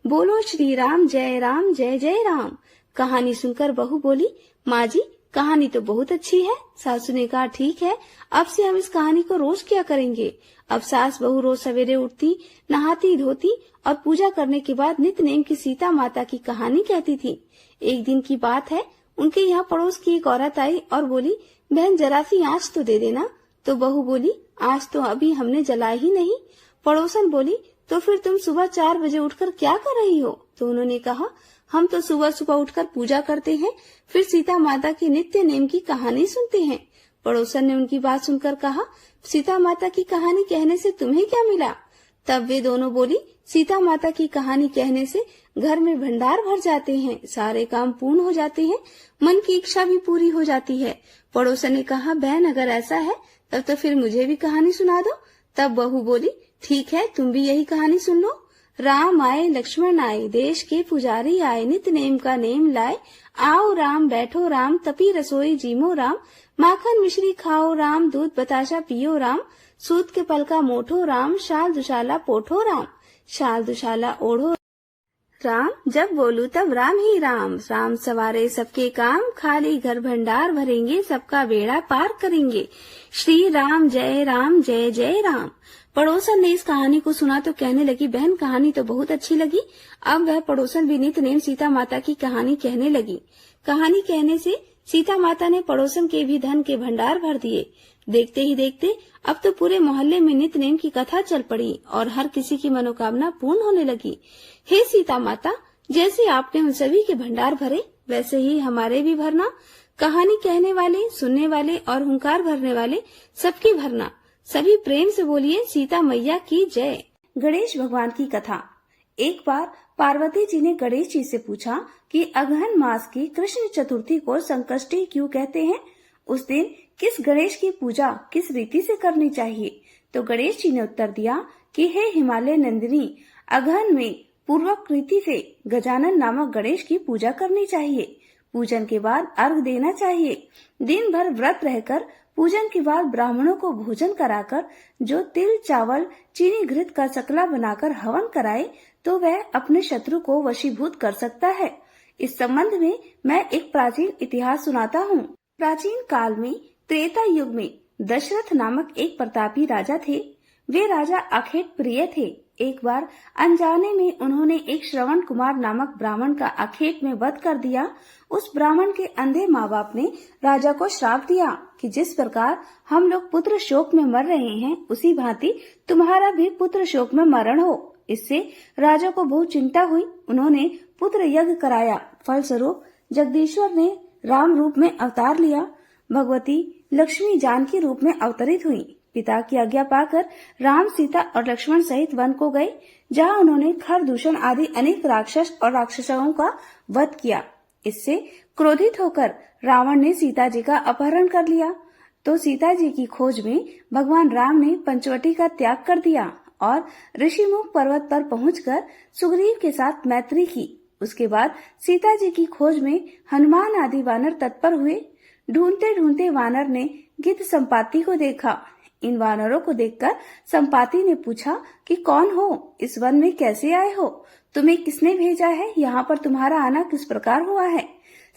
[SPEAKER 1] बोलो श्री राम जय जय राम। कहानी सुनकर बहू बोली, माँ जी कहानी तो बहुत अच्छी है। सासू ने कहा, ठीक है, अब से हम इस कहानी को रोज क्या करेंगे। अब सास बहू रोज सवेरे उठती, नहाती धोती और पूजा करने के बाद नित्य नेम की सीता माता की कहानी कहती थी। एक दिन की बात है, उनके यहाँ पड़ोस की एक औरत आई और बोली, बहन जरा सी आँच तो दे देना। तो बहू बोली, आँच तो अभी हमने जलाई ही नहीं। पड़ोसन बोली, तो फिर तुम सुबह 4 बजे उठकर क्या कर रही हो। तो उन्होंने कहा, हम तो सुबह सुबह उठकर पूजा करते हैं, फिर सीता माता की नित्य नेम की कहानी सुनते हैं। पड़ोसन ने उनकी बात सुनकर कहा, सीता माता की कहानी कहने से तुम्हें क्या मिला। तब वे दोनों बोली, सीता माता की कहानी कहने से घर में भंडार भर जाते हैं, सारे काम पूर्ण हो जाते हैं, मन की इच्छा भी पूरी हो जाती है। पड़ोसन ने कहा, बहन अगर ऐसा है तब तो फिर मुझे भी कहानी सुना दो। तब बहू बोली, ठीक है, तुम भी यही कहानी सुन लो। राम आए लक्ष्मण आए, देश के पुजारी आए, नित्य नेम का नेम लाए, आओ राम बैठो राम, तपी रसोई जीमो राम, माखन मिश्री खाओ राम, दूध बताशा पियो राम, सूत के पल का मोठो राम, शाल दुशाला पोठो राम, शाल दुशाला ओढ़ो राम, जब बोलू तब राम ही राम, राम सवारे सबके काम, खाली घर भंडार भरेंगे, सबका बेड़ा पार करेंगे। श्री राम जय जय राम। पड़ोसन ने इस कहानी को सुना तो कहने लगी, बहन कहानी तो बहुत अच्छी लगी। अब वह पड़ोसन भी नित्य नेम सीता माता की कहानी कहने लगी। कहानी कहने से सीता माता ने पड़ोसन के भी धन के भंडार भर दिए। देखते ही देखते अब तो पूरे मोहल्ले में नित्य नेम की कथा चल पड़ी और हर किसी की मनोकामना पूर्ण होने लगी। हे सीता माता, जैसे आपने उन सभी के भंडार भरे, वैसे ही हमारे भी भरना। कहानी कहने वाले, सुनने वाले और हुंकार भरने वाले सबकी भरना। सभी प्रेम से बोलिए, सीता मैया की जय। गणेश भगवान की कथा। एक बार पार्वती जी ने गणेश जी से पूछा कि अगहन मास की कृष्ण चतुर्थी को संकष्टी क्यों कहते हैं। उस दिन किस गणेश की पूजा किस रीति से करनी चाहिए। तो गणेश जी ने उत्तर दिया कि हे हिमालय नंदिनी, अगहन में पूर्वक रीति से गजानन नामक गणेश की पूजा करनी चाहिए। पूजन के बाद अर्घ देना चाहिए। दिन भर व्रत रहकर पूजन के बाद ब्राह्मणों को भोजन कराकर जो तिल चावल चीनी घृत का चकला बनाकर हवन कराए तो वह अपने शत्रु को वशीभूत कर सकता है। इस संबंध में मैं एक प्राचीन इतिहास सुनाता हूँ। प्राचीन काल में त्रेता युग में दशरथ नामक एक प्रतापी राजा थे। वे राजा अखेट प्रिय थे। एक बार अनजाने में उन्होंने एक श्रवण कुमार नामक ब्राह्मण का अखेट में वध कर दिया। उस ब्राह्मण के अंधे माँ बाप ने राजा को श्राप दिया कि जिस प्रकार हम लोग पुत्र शोक में मर रहे हैं, उसी भांति तुम्हारा भी पुत्र शोक में मरण हो। इससे राजा को बहुत चिंता हुई। उन्होंने पुत्र यज्ञ कराया। फलस्वरूप जगदीश्वर ने राम रूप में अवतार लिया। भगवती लक्ष्मी जानकी रूप में अवतरित हुई। पिता की आज्ञा पाकर राम, सीता और लक्ष्मण सहित वन को गए, जहाँ उन्होंने खरदूषण आदि अनेक राक्षस और राक्षसों का वध किया। इससे क्रोधित होकर रावण ने सीता जी का अपहरण कर लिया। तो सीता जी की खोज में भगवान राम ने पंचवटी का त्याग कर दिया और ऋषिमुख पर्वत पर पहुंचकर सुग्रीव के साथ मैत्री की। उसके बाद सीता जी की खोज में हनुमान आदि वानर तत्पर हुए। ढूंढते ढूंढते वानर ने गिद्ध संपाति को देखा। इन वानरों को देखकर संपाति ने पूछा कि कौन हो, इस वन में कैसे आए हो, तुम्हें किसने भेजा है, यहाँ पर तुम्हारा आना किस प्रकार हुआ है।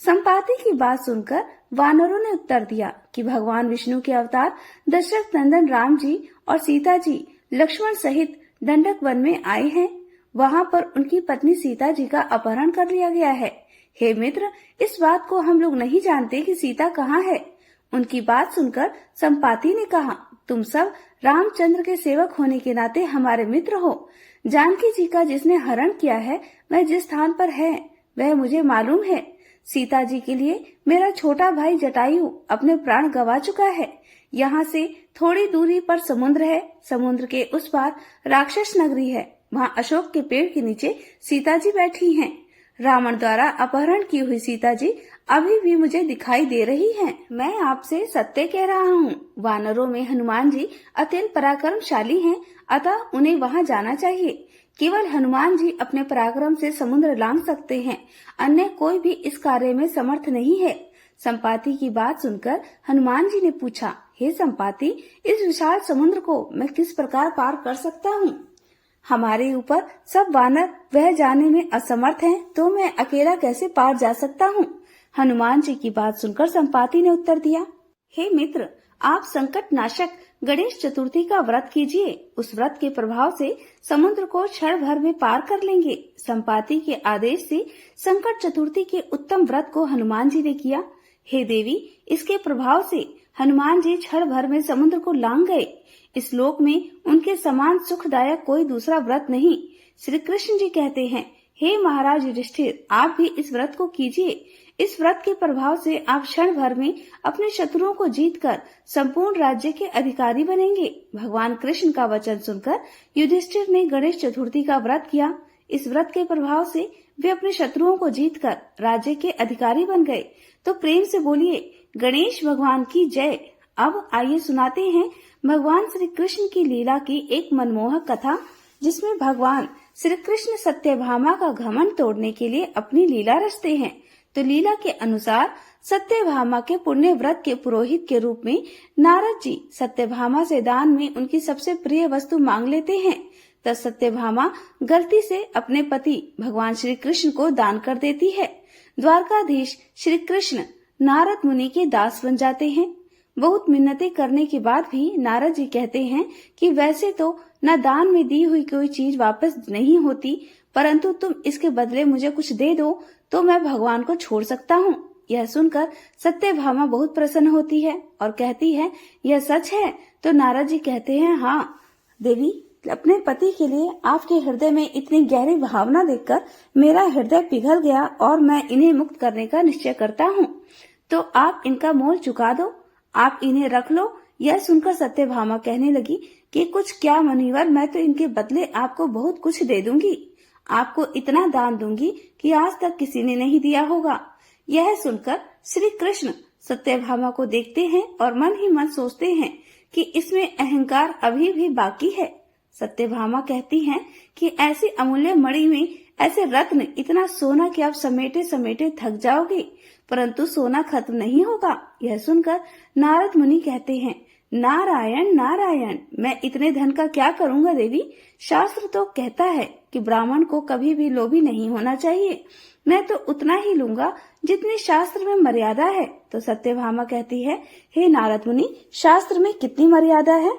[SPEAKER 1] संपाति की बात सुनकर वानरों ने उत्तर दिया कि भगवान विष्णु के अवतार दशरथ नंदन राम जी और सीता जी लक्ष्मण सहित दंडक वन में आए हैं। वहाँ पर उनकी पत्नी सीता जी का अपहरण कर लिया गया है। हे मित्र, इस बात को हम लोग नहीं जानते कि सीता कहाँ है। उनकी बात सुनकर संपाति ने कहा, तुम सब रामचंद्र के सेवक होने के नाते हमारे मित्र हो। जानकी जी का जिसने हरण किया है, वह जिस स्थान पर है वह मुझे मालूम है। सीता जी के लिए मेरा छोटा भाई जटायु अपने प्राण गंवा चुका है। यहाँ से थोड़ी दूरी पर समुद्र है। समुद्र के उस पार राक्षस नगरी है। वहाँ अशोक के पेड़ के नीचे सीता जी बैठी हैं। रावण द्वारा अपहरण की हुई सीता जी अभी भी मुझे दिखाई दे रही हैं। मैं आपसे सत्य कह रहा हूँ। वानरों में हनुमान जी अत्यंत पराक्रमशाली हैं, अतः उन्हें वहाँ जाना चाहिए। केवल हनुमान जी अपने पराक्रम से समुद्र लांघ सकते हैं, अन्य कोई भी इस कार्य में समर्थ नहीं है। संपाति की बात सुनकर हनुमान जी ने पूछा, हे संपाति, इस विशाल समुद्र को मैं किस प्रकार पार कर सकता हूँ? हमारे ऊपर सब वानर वह जाने में असमर्थ हैं, तो मैं अकेला कैसे पार जा सकता हूँ? हनुमान जी की बात सुनकर संपाति ने उत्तर दिया, हे मित्र, आप संकट नाशक गणेश चतुर्थी का व्रत कीजिए। उस व्रत के प्रभाव से समुद्र को क्षण भर में पार कर लेंगे। संपाति के आदेश से संकट चतुर्थी के उत्तम व्रत को हनुमान जी ने किया। हे देवी, इसके प्रभाव से हनुमान जी क्षण भर में समुद्र को लांघ गए। इस लोक में उनके समान सुखदायक कोई दूसरा व्रत नहीं। श्री कृष्ण जी कहते हैं, हे महाराज युधिष्ठिर, आप भी इस व्रत को कीजिए। इस व्रत के प्रभाव से आप क्षण भर में अपने शत्रुओं को जीतकर संपूर्ण राज्य के अधिकारी बनेंगे। भगवान कृष्ण का वचन सुनकर युधिष्ठिर ने गणेश चतुर्थी का व्रत किया। इस व्रत के प्रभाव से वे अपने शत्रुओं को जीतकर राज्य के अधिकारी बन गए। तो प्रेम से बोलिए, गणेश भगवान की जय। अब आइए सुनाते हैं भगवान श्री कृष्ण की लीला की एक मनमोहक कथा, जिसमें भगवान श्री कृष्ण सत्यभामा का घमंड तोड़ने के लिए अपनी लीला रचते हैं। तो लीला के अनुसार सत्यभामा के पुण्य व्रत के पुरोहित के रूप में नारद जी सत्यभामा से दान में उनकी सबसे प्रिय वस्तु मांग लेते हैं। तब सत्यभामा गलती से अपने पति भगवान श्री कृष्ण को दान कर देती है। द्वारकाधीश श्री कृष्ण नारद मुनि के दास बन जाते हैं। बहुत मिन्नतें करने के बाद भी नारद जी कहते हैं कि वैसे तो न दान में दी हुई कोई चीज वापस नहीं होती, परंतु तुम इसके बदले मुझे कुछ दे दो तो मैं भगवान को छोड़ सकता हूँ। यह सुनकर सत्यभामा बहुत प्रसन्न होती है और कहती है, यह सच है? तो नारद जी कहते हैं, हाँ देवी, अपने पति के लिए आपके हृदय में इतनी गहरी भावना देखकर मेरा हृदय पिघल गया और मैं इन्हें मुक्त करने का निश्चय करता हूँ। तो आप इनका मोल चुका दो, आप इन्हें रख लो। यह सुनकर सत्यभामा कहने लगी कि कुछ क्या मुनिवर, मैं तो इनके बदले आपको बहुत कुछ दे दूंगी। आपको इतना दान दूंगी कि आज तक किसी ने नहीं दिया होगा। यह सुनकर श्री कृष्ण सत्यभामा को देखते हैं और मन ही मन सोचते हैं कि इसमें अहंकार अभी भी बाकी है। सत्यभामा कहती हैं कि ऐसी अमूल्य मणि में ऐसे रत्न, इतना सोना कि आप समेटे समेटे थक जाओगे, परंतु सोना खत्म नहीं होगा। यह सुनकर नारद मुनि कहते हैं, नारायण नारायण, मैं इतने धन का क्या करूंगा देवी? शास्त्र तो कहता है कि ब्राह्मण को कभी भी लोभी नहीं होना चाहिए। मैं तो उतना ही लूंगा जितनी शास्त्र में मर्यादा है। तो सत्यभामा कहती है, हे नारद मुनि, शास्त्र में कितनी मर्यादा है?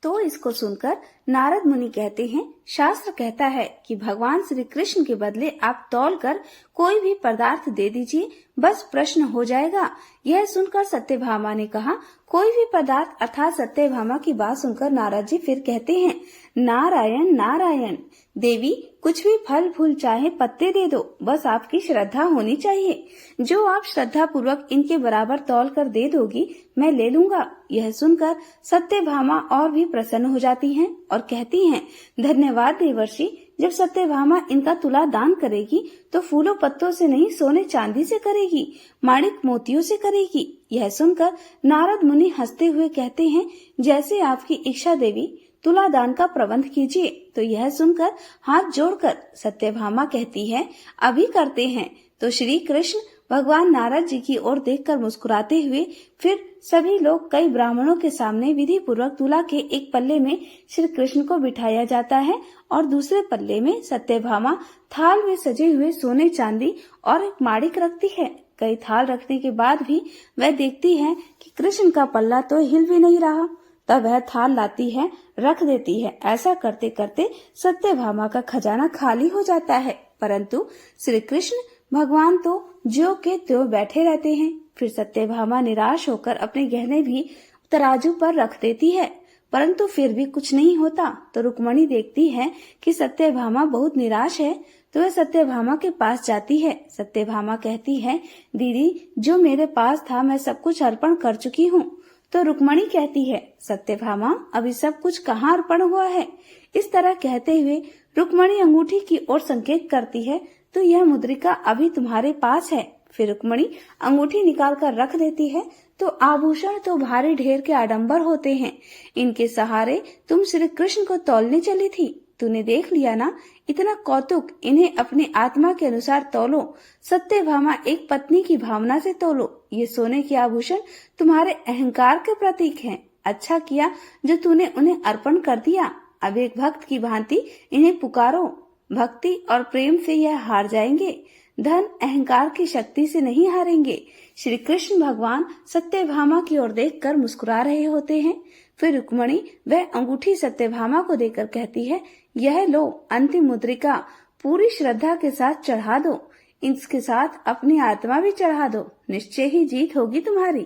[SPEAKER 1] तो इसको सुनकर नारद मुनि कहते हैं, शास्त्र कहता है कि भगवान श्री कृष्ण के बदले आप तौल कर कोई भी पदार्थ दे दीजिए, बस प्रश्न हो जाएगा। यह सुनकर सत्यभामा ने कहा, कोई भी पदार्थ? अर्थात सत्यभामा की बात सुनकर नारद जी फिर कहते हैं, नारायण नारायण, देवी कुछ भी फल फूल चाहे पत्ते दे दो, बस आपकी श्रद्धा होनी चाहिए। जो आप श्रद्धा पूर्वक इनके बराबर तौल कर दे दोगी, मैं ले लूंगा। यह सुनकर सत्यभामा और भी प्रसन्न हो जाती हैं और कहती हैं, धन्यवाद देवर्षि। जब सत्यभामा इनका तुला दान करेगी तो फूलों पत्तों से नहीं, सोने चांदी से करेगी, माणिक मोतियों से करेगी। यह सुनकर नारद मुनि हंसते हुए कहते हैं, जैसे आपकी इच्छा देवी, तुला दान का प्रबंध कीजिए। तो यह सुनकर हाथ जोड़कर सत्यभामा कहती है, अभी करते हैं। तो श्री कृष्ण भगवान नारद जी की ओर देखकर मुस्कुराते हुए फिर सभी लोग कई ब्राह्मणों के सामने विधि पूर्वक तुला के एक पल्ले में श्री कृष्ण को बिठाया जाता है और दूसरे पल्ले में सत्यभामा थाल में सजे हुए सोने चांदी और एक माणिक रखती है। कई थाल रखने के बाद भी वह देखती है कि कृष्ण का पल्ला तो हिल भी नहीं रहा। तब वह थाल लाती है, रख देती है। ऐसा करते करते सत्यभामा का खजाना खाली हो जाता है, परंतु श्री कृष्ण भगवान तो ज्यों के त्यों बैठे रहते हैं। फिर सत्यभामा निराश होकर अपने गहने भी तराजू पर रख देती है, परंतु फिर भी कुछ नहीं होता। तो रुक्मणी देखती है कि सत्यभामा बहुत निराश है, तो वह सत्यभामा के पास जाती है। सत्यभामा कहती है, दीदी जो मेरे पास था मैं सब कुछ अर्पण कर चुकी हूँ। तो रुक्मणी कहती है, सत्यभामा अभी सब कुछ कहाँ अर्पण हुआ है? इस तरह कहते हुए रुक्मणी अंगूठी की ओर संकेत करती है, तो यह मुद्रिका अभी तुम्हारे पास है। फिर रुक्मणी अंगूठी निकाल कर रख देती है। तो आभूषण तो भारी ढेर के आडंबर होते हैं, इनके सहारे तुम श्री कृष्ण को तौलने चली थी। तूने देख लिया ना, इतना कौतुक, इन्हें अपनी आत्मा के अनुसार तोलो। सत्यभामा, एक पत्नी की भावना से तोलो। ये सोने के आभूषण तुम्हारे अहंकार के प्रतीक हैं। अच्छा किया जो तूने उन्हें अर्पण कर दिया। अब एक भक्त की भांति इन्हें पुकारो। भक्ति और प्रेम से यह हार जाएंगे। धन अहंकार की शक्ति से नहीं हारेंगे। श्री कृष्ण भगवान सत्यभामा की ओर देखकर मुस्कुरा रहे होते हैं। फिर रुक्मणी वह अंगूठी सत्यभामा को देकर कहती है, यह लो अंतिम मुद्रिका, पूरी श्रद्धा के साथ चढ़ा दो। इसके साथ अपनी आत्मा भी चढ़ा दो, निश्चय ही जीत होगी तुम्हारी।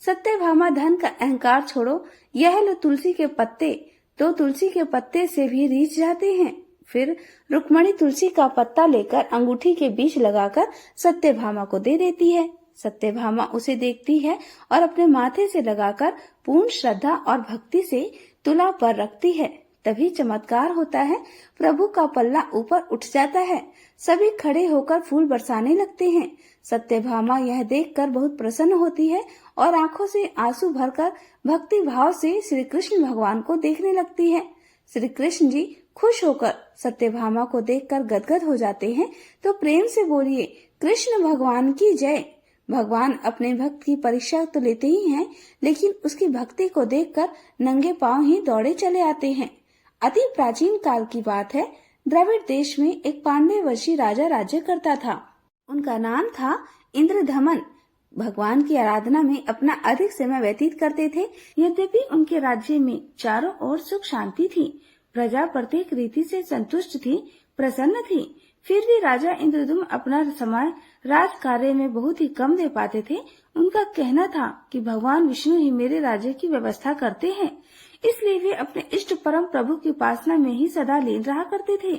[SPEAKER 1] सत्यभामा, धन का अहंकार छोड़ो। यह लो तुलसी के पत्ते। तो तुलसी के पत्ते से भी रीझ जाते हैं। फिर रुक्मणी तुलसी का पत्ता लेकर अंगूठी के बीच लगाकर सत्यभामा को दे देती है। सत्यभामा उसे देखती है और अपने माथे से लगाकर पूर्ण श्रद्धा और भक्ति से तुला पर रखती है। तभी चमत्कार होता है। प्रभु का पल्ला ऊपर उठ जाता है। सभी खड़े होकर फूल बरसाने लगते हैं। सत्यभामा यह देखकर बहुत प्रसन्न होती है और आंखों से आंसू भरकर भक्ति भाव से श्री कृष्ण भगवान को देखने लगती है। श्री कृष्ण जी खुश होकर सत्यभामा को देखकर गदगद हो जाते हैं। तो प्रेम से बोलिए, कृष्ण भगवान की जय। भगवान अपने भक्त की परीक्षा तो लेते ही हैं, लेकिन उसकी भक्ति को देखकर नंगे पांव ही दौड़े चले आते हैं। अति प्राचीन काल की बात है। द्रविड़ देश में एक पांडे वंशी राजा राज्य करता था। उनका नाम था इंद्रधमन। भगवान की आराधना में अपना अधिक समय व्यतीत करते थे। यद्यपि उनके राज्य में चारों ओर सुख शांति थी। प्रजा प्रत्येक रीति से संतुष्ट थी, प्रसन्न थी। फिर भी राजा इंद्रदुम्न अपना समय राज कार्य में बहुत ही कम दे पाते थे। उनका कहना था कि भगवान विष्णु ही मेरे राज्य की व्यवस्था करते हैं, इसलिए वे अपने इष्ट परम प्रभु की उपासना में ही सदा लीन रहा करते थे।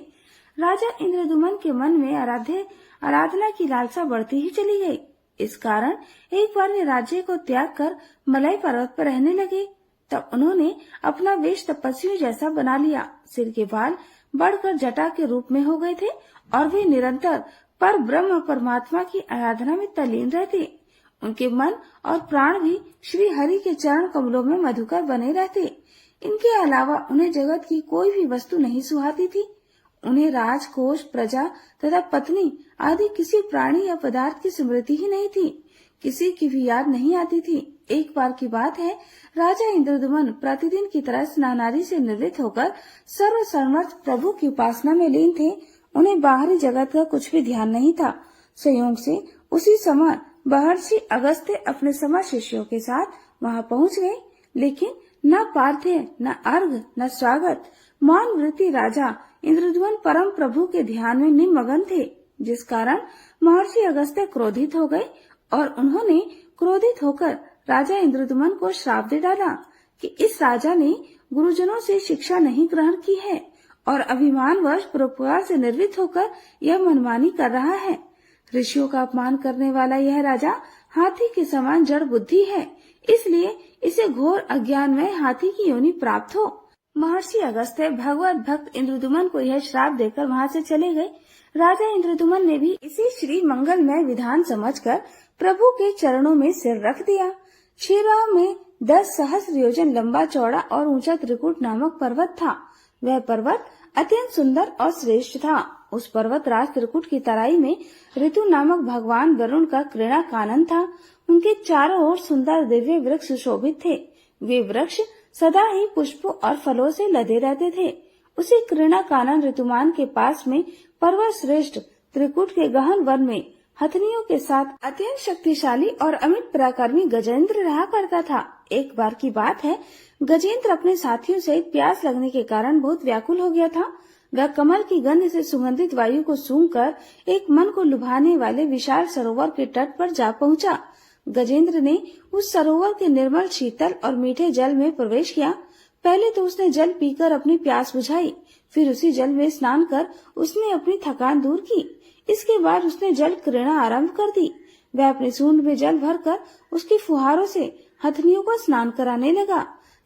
[SPEAKER 1] राजा इंद्रदुम्न के मन में आराधना की लालसा बढ़ती ही चली गई। इस कारण एक बार वे राज्य को त्याग कर मलय पर्वत पर रहने लगे। तब उन्होंने अपना वेश तपस्वियों जैसा बना लिया। सिर के बाल बढ़कर जटा के रूप में हो गए थे और वे निरंतर पर ब्रह्म परमात्मा की आराधना में तल्लीन रहते। उनके मन और प्राण भी श्री हरि के चरण कमलों में मधुकर बने रहते। इनके अलावा उन्हें जगत की कोई भी वस्तु नहीं सुहाती थी। उन्हें राजकोष, प्रजा तथा पत्नी आदि किसी प्राणी या पदार्थ की स्मृति ही नहीं थी। किसी की भी याद नहीं आती थी। एक बार की बात है, राजा इंद्रदुम्न प्रतिदिन की तरह स्नानादि से निवृत्त होकर सर्वसमर्थ प्रभु की उपासना में लीन थे। उन्हें बाहरी जगत का कुछ भी ध्यान नहीं था। संयोग से उसी समय महर्षि अगस्त्य अपने समस्त शिष्यों के साथ वहां पहुंच गए, लेकिन न पार्थ्य, न अर्घ, न स्वागत। मौन वृत्ति राजा इंद्रदुम्न परम प्रभु के ध्यान में निमग्न थे, जिस कारण महर्षि अगस्त्य क्रोधित हो गए और उन्होंने क्रोधित होकर राजा इंद्रदुम्न को श्राप दे डाला कि इस राजा ने गुरुजनों से शिक्षा नहीं ग्रहण की है और अभिमानवश परोपकार से निर्वृत्त होकर यह मनमानी कर रहा है। ऋषियों का अपमान करने वाला यह राजा हाथी के समान जड़ बुद्धि है, इसलिए इसे घोर अज्ञान में हाथी की योनि प्राप्त हो। महर्षि अगस्त्य भगवत भक्त इंद्रदुम्न को यह श्राप देकर वहां से चले गए। राजा इंद्रदुम्न ने भी इसे श्री मंगलमय विधान समझकर प्रभु के चरणों में सिर रख दिया। क्षीराव में 10 सहस्त्र योजन लंबा चौड़ा और ऊंचा त्रिकुट नामक पर्वत था। वह पर्वत अत्यंत सुंदर और श्रेष्ठ था। उस पर्वत राज त्रिकुट की तराई में ऋतु नामक भगवान वरुण का क्रीड़ा कानन था। उनके चारों ओर सुंदर दिव्य वृक्ष सुशोभित थे। वे वृक्ष सदा ही पुष्पों और फलों से लदे रहते थे। उसी क्रीड़ा कानन ऋतुमान के पास में पर्वत श्रेष्ठ त्रिकुट के गहन वन में हथनियों के साथ अत्यंत शक्तिशाली और अमित पराक्रमी गजेंद्र रहा करता था। एक बार की बात है, गजेंद्र अपने साथियों से प्यास लगने के कारण बहुत व्याकुल हो गया था। वह कमल की गंध से सुगंधित वायु को सूंघकर एक मन को लुभाने वाले विशाल सरोवर के तट पर जा पहुंचा। गजेंद्र ने उस सरोवर के निर्मल, शीतल और मीठे जल में प्रवेश किया। पहले तो उसने जल पीकर अपनी प्यास बुझाई, फिर उसी जल में स्नान कर उसने अपनी थकान दूर की। इसके बाद उसने जल क्रीड़ा आरंभ कर दी। वह अपने सूंड में जल भरकर उसकी फुहारों से हथनियों को स्नान कराने लगा।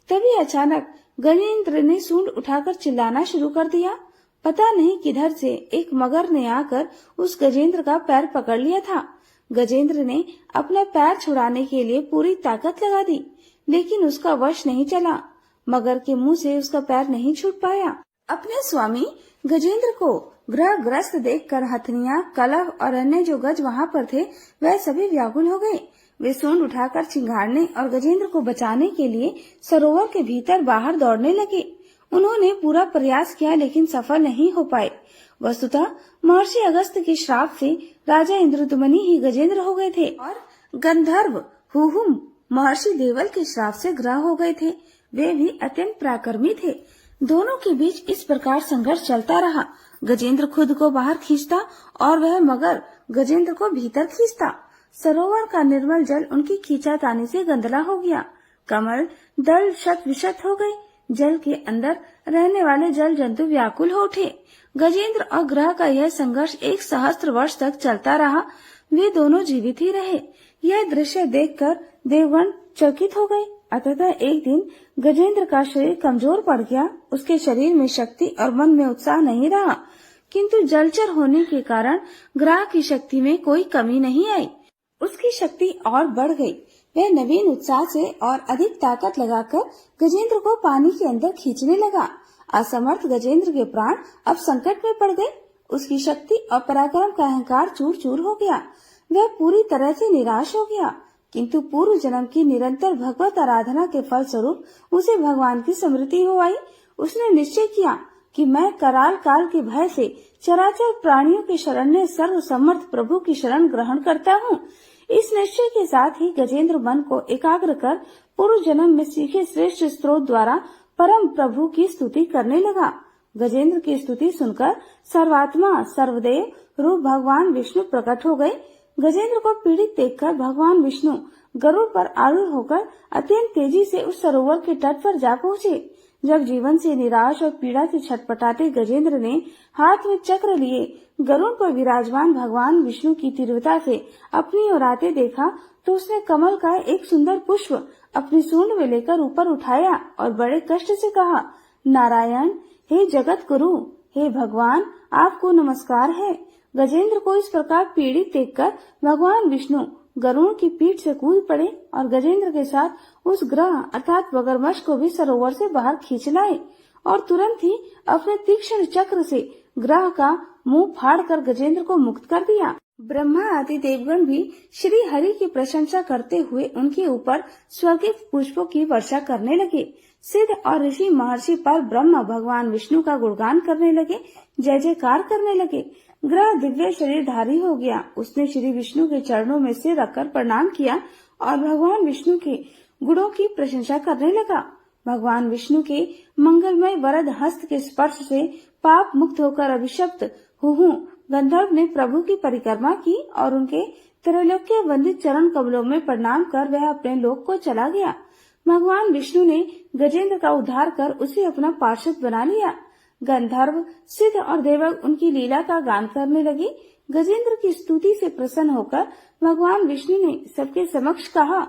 [SPEAKER 1] तभी अचानक गजेंद्र ने सूंड उठाकर चिल्लाना शुरू कर दिया। पता नहीं किधर से एक मगर ने आकर उस गजेंद्र का पैर पकड़ लिया था। गजेंद्र ने अपना पैर छुड़ाने के लिए पूरी ताकत लगा दी, लेकिन उसका वश नहीं चला। मगर के मुंह से उसका पैर नहीं छूट पाया। अपने स्वामी गजेंद्र को ग्रहग्रस्त देखकर हथनियां, कलह और अन्य जो गज वहां पर थे वह सभी व्याकुल हो गए। वे सूंड उठाकर चिंगाड़ने और गजेंद्र को बचाने के लिए सरोवर के भीतर बाहर दौड़ने लगे। उन्होंने पूरा प्रयास किया लेकिन सफल नहीं हो पाए। वस्तुतः महर्षि अगस्त्य के श्राप से राजा इंद्रदुम्नि ही गजेंद्र हो गए थे और गंधर्व हुहुम महर्षि देवल के श्राप से ग्रह हो गए थे। वे भी अत्यंत पराक्रमी थे। दोनों के बीच इस प्रकार संघर्ष चलता रहा। गजेंद्र खुद को बाहर खींचता और वह मगर गजेंद्र को भीतर खींचता। सरोवर का निर्मल जल उनकी खींचातानी से गंदला हो गया। कमल दल शत विशत हो गए। जल के अंदर रहने वाले जल जंतु व्याकुल हो उठे। गजेंद्र और ग्रह का यह संघर्ष 1 सहस्त्र वर्ष तक चलता रहा। वे दोनों जीवित ही रहे। यह दृश्य देखकर देवगण चकित हो गए। अतः एक दिन गजेंद्र का शरीर कमजोर पड़ गया। उसके शरीर में शक्ति और मन में उत्साह नहीं रहा, किंतु जलचर होने के कारण ग्रह की शक्ति में कोई कमी नहीं आई। उसकी शक्ति और बढ़ गई। वह नवीन उत्साह से और अधिक ताकत लगाकर गजेंद्र को पानी के अंदर खींचने लगा। असमर्थ गजेंद्र के प्राण अब संकट में पड़ गए। उसकी शक्ति और पराक्रम का अहंकार चूर चूर हो गया। वह पूरी तरह से निराश हो गया, किंतु पूर्व जन्म की निरंतर भगवत आराधना के फल स्वरूप उसे भगवान की स्मृति हो आई। उसने निश्चय किया कि मैं कराल काल के भय से चराचर प्राणियों के शरण्य सर्व समर्थ प्रभु की शरण ग्रहण करता हूँ। इस निश्चय के साथ ही गजेंद्र मन को एकाग्र कर पूर्व जन्म में सीखे श्रेष्ठ स्त्रोत द्वारा परम प्रभु की स्तुति करने लगा। गजेंद्र की स्तुति सुनकर सर्वात्मा सर्वदेव रूप भगवान विष्णु प्रकट हो गए। गजेंद्र को पीड़ित देखकर भगवान विष्णु गरुड़ पर आरूढ़ होकर अत्यंत तेजी से उस सरोवर के तट पर जा पहुँचे। जब जीवन से निराश और पीड़ा से छटपटाते गजेंद्र ने हाथ में चक्र लिए गरुड़ पर विराजमान भगवान विष्णु की तीव्रता से अपनी ओर आते देखा, तो उसने कमल का एक सुंदर पुष्प अपनी सूंड में लेकर ऊपर उठाया और बड़े कष्ट से कहा, नारायण, हे जगत गुरु, हे भगवान, आपको नमस्कार है। गजेंद्र को इस प्रकार पीड़ित देखकर भगवान विष्णु गरुड़ की पीठ से कूद पड़े और गजेंद्र के साथ उस ग्रह अर्थात मगरमच्छ को भी सरोवर से बाहर खींच लाए और तुरंत ही अपने तीक्ष्ण चक्र से ग्रह का मुंह फाड़कर गजेंद्र को मुक्त कर दिया। ब्रह्मा आदि देवगण भी श्री हरि की प्रशंसा करते हुए उनके ऊपर स्वर्गीय पुष्पों की वर्षा करने लगे। सिद्ध और ऋषि महर्षि पर ब्रह्म भगवान विष्णु का गुणगान करने लगे, जय जयकार करने लगे। ग्रह दिव्य शरीरधारी हो गया। उसने श्री विष्णु के चरणों में सिर रखकर प्रणाम किया और भगवान विष्णु के गुणों की प्रशंसा करने लगा। भगवान विष्णु के मंगलमय वरद हस्त के स्पर्श से पाप मुक्त होकर अभिशप्त हुहु गंधर्व ने प्रभु की परिक्रमा की और उनके त्रैलोक्य वंदित चरण कमलों में प्रणाम कर वह अपने लोक को चला गया। भगवान विष्णु ने गजेंद्र का उद्धार कर उसे अपना पार्षद बना लिया। गंधर्व, सिद्ध और देवक उनकी लीला का गान करने लगे। गजेंद्र की स्तुति से प्रसन्न होकर भगवान विष्णु ने सबके समक्ष कहा,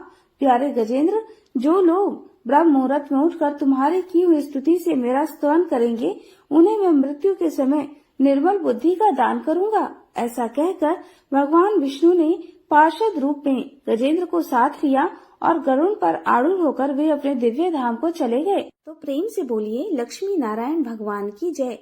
[SPEAKER 1] प्यारे गजेंद्र, जो लोग ब्रह्म मुहूर्त में उठकर तुम्हारी की हुई स्तुति से मेरा स्तवन करेंगे, उन्हें मैं मृत्यु के समय निर्मल बुद्धि का दान करूंगा। ऐसा कहकर भगवान विष्णु ने पार्षद रूप में गजेंद्र को साथ लिया और गरुड़ पर आरूढ़ होकर वे अपने दिव्य धाम को चले गए। तो प्रेम से बोलिए लक्ष्मी नारायण भगवान की जय।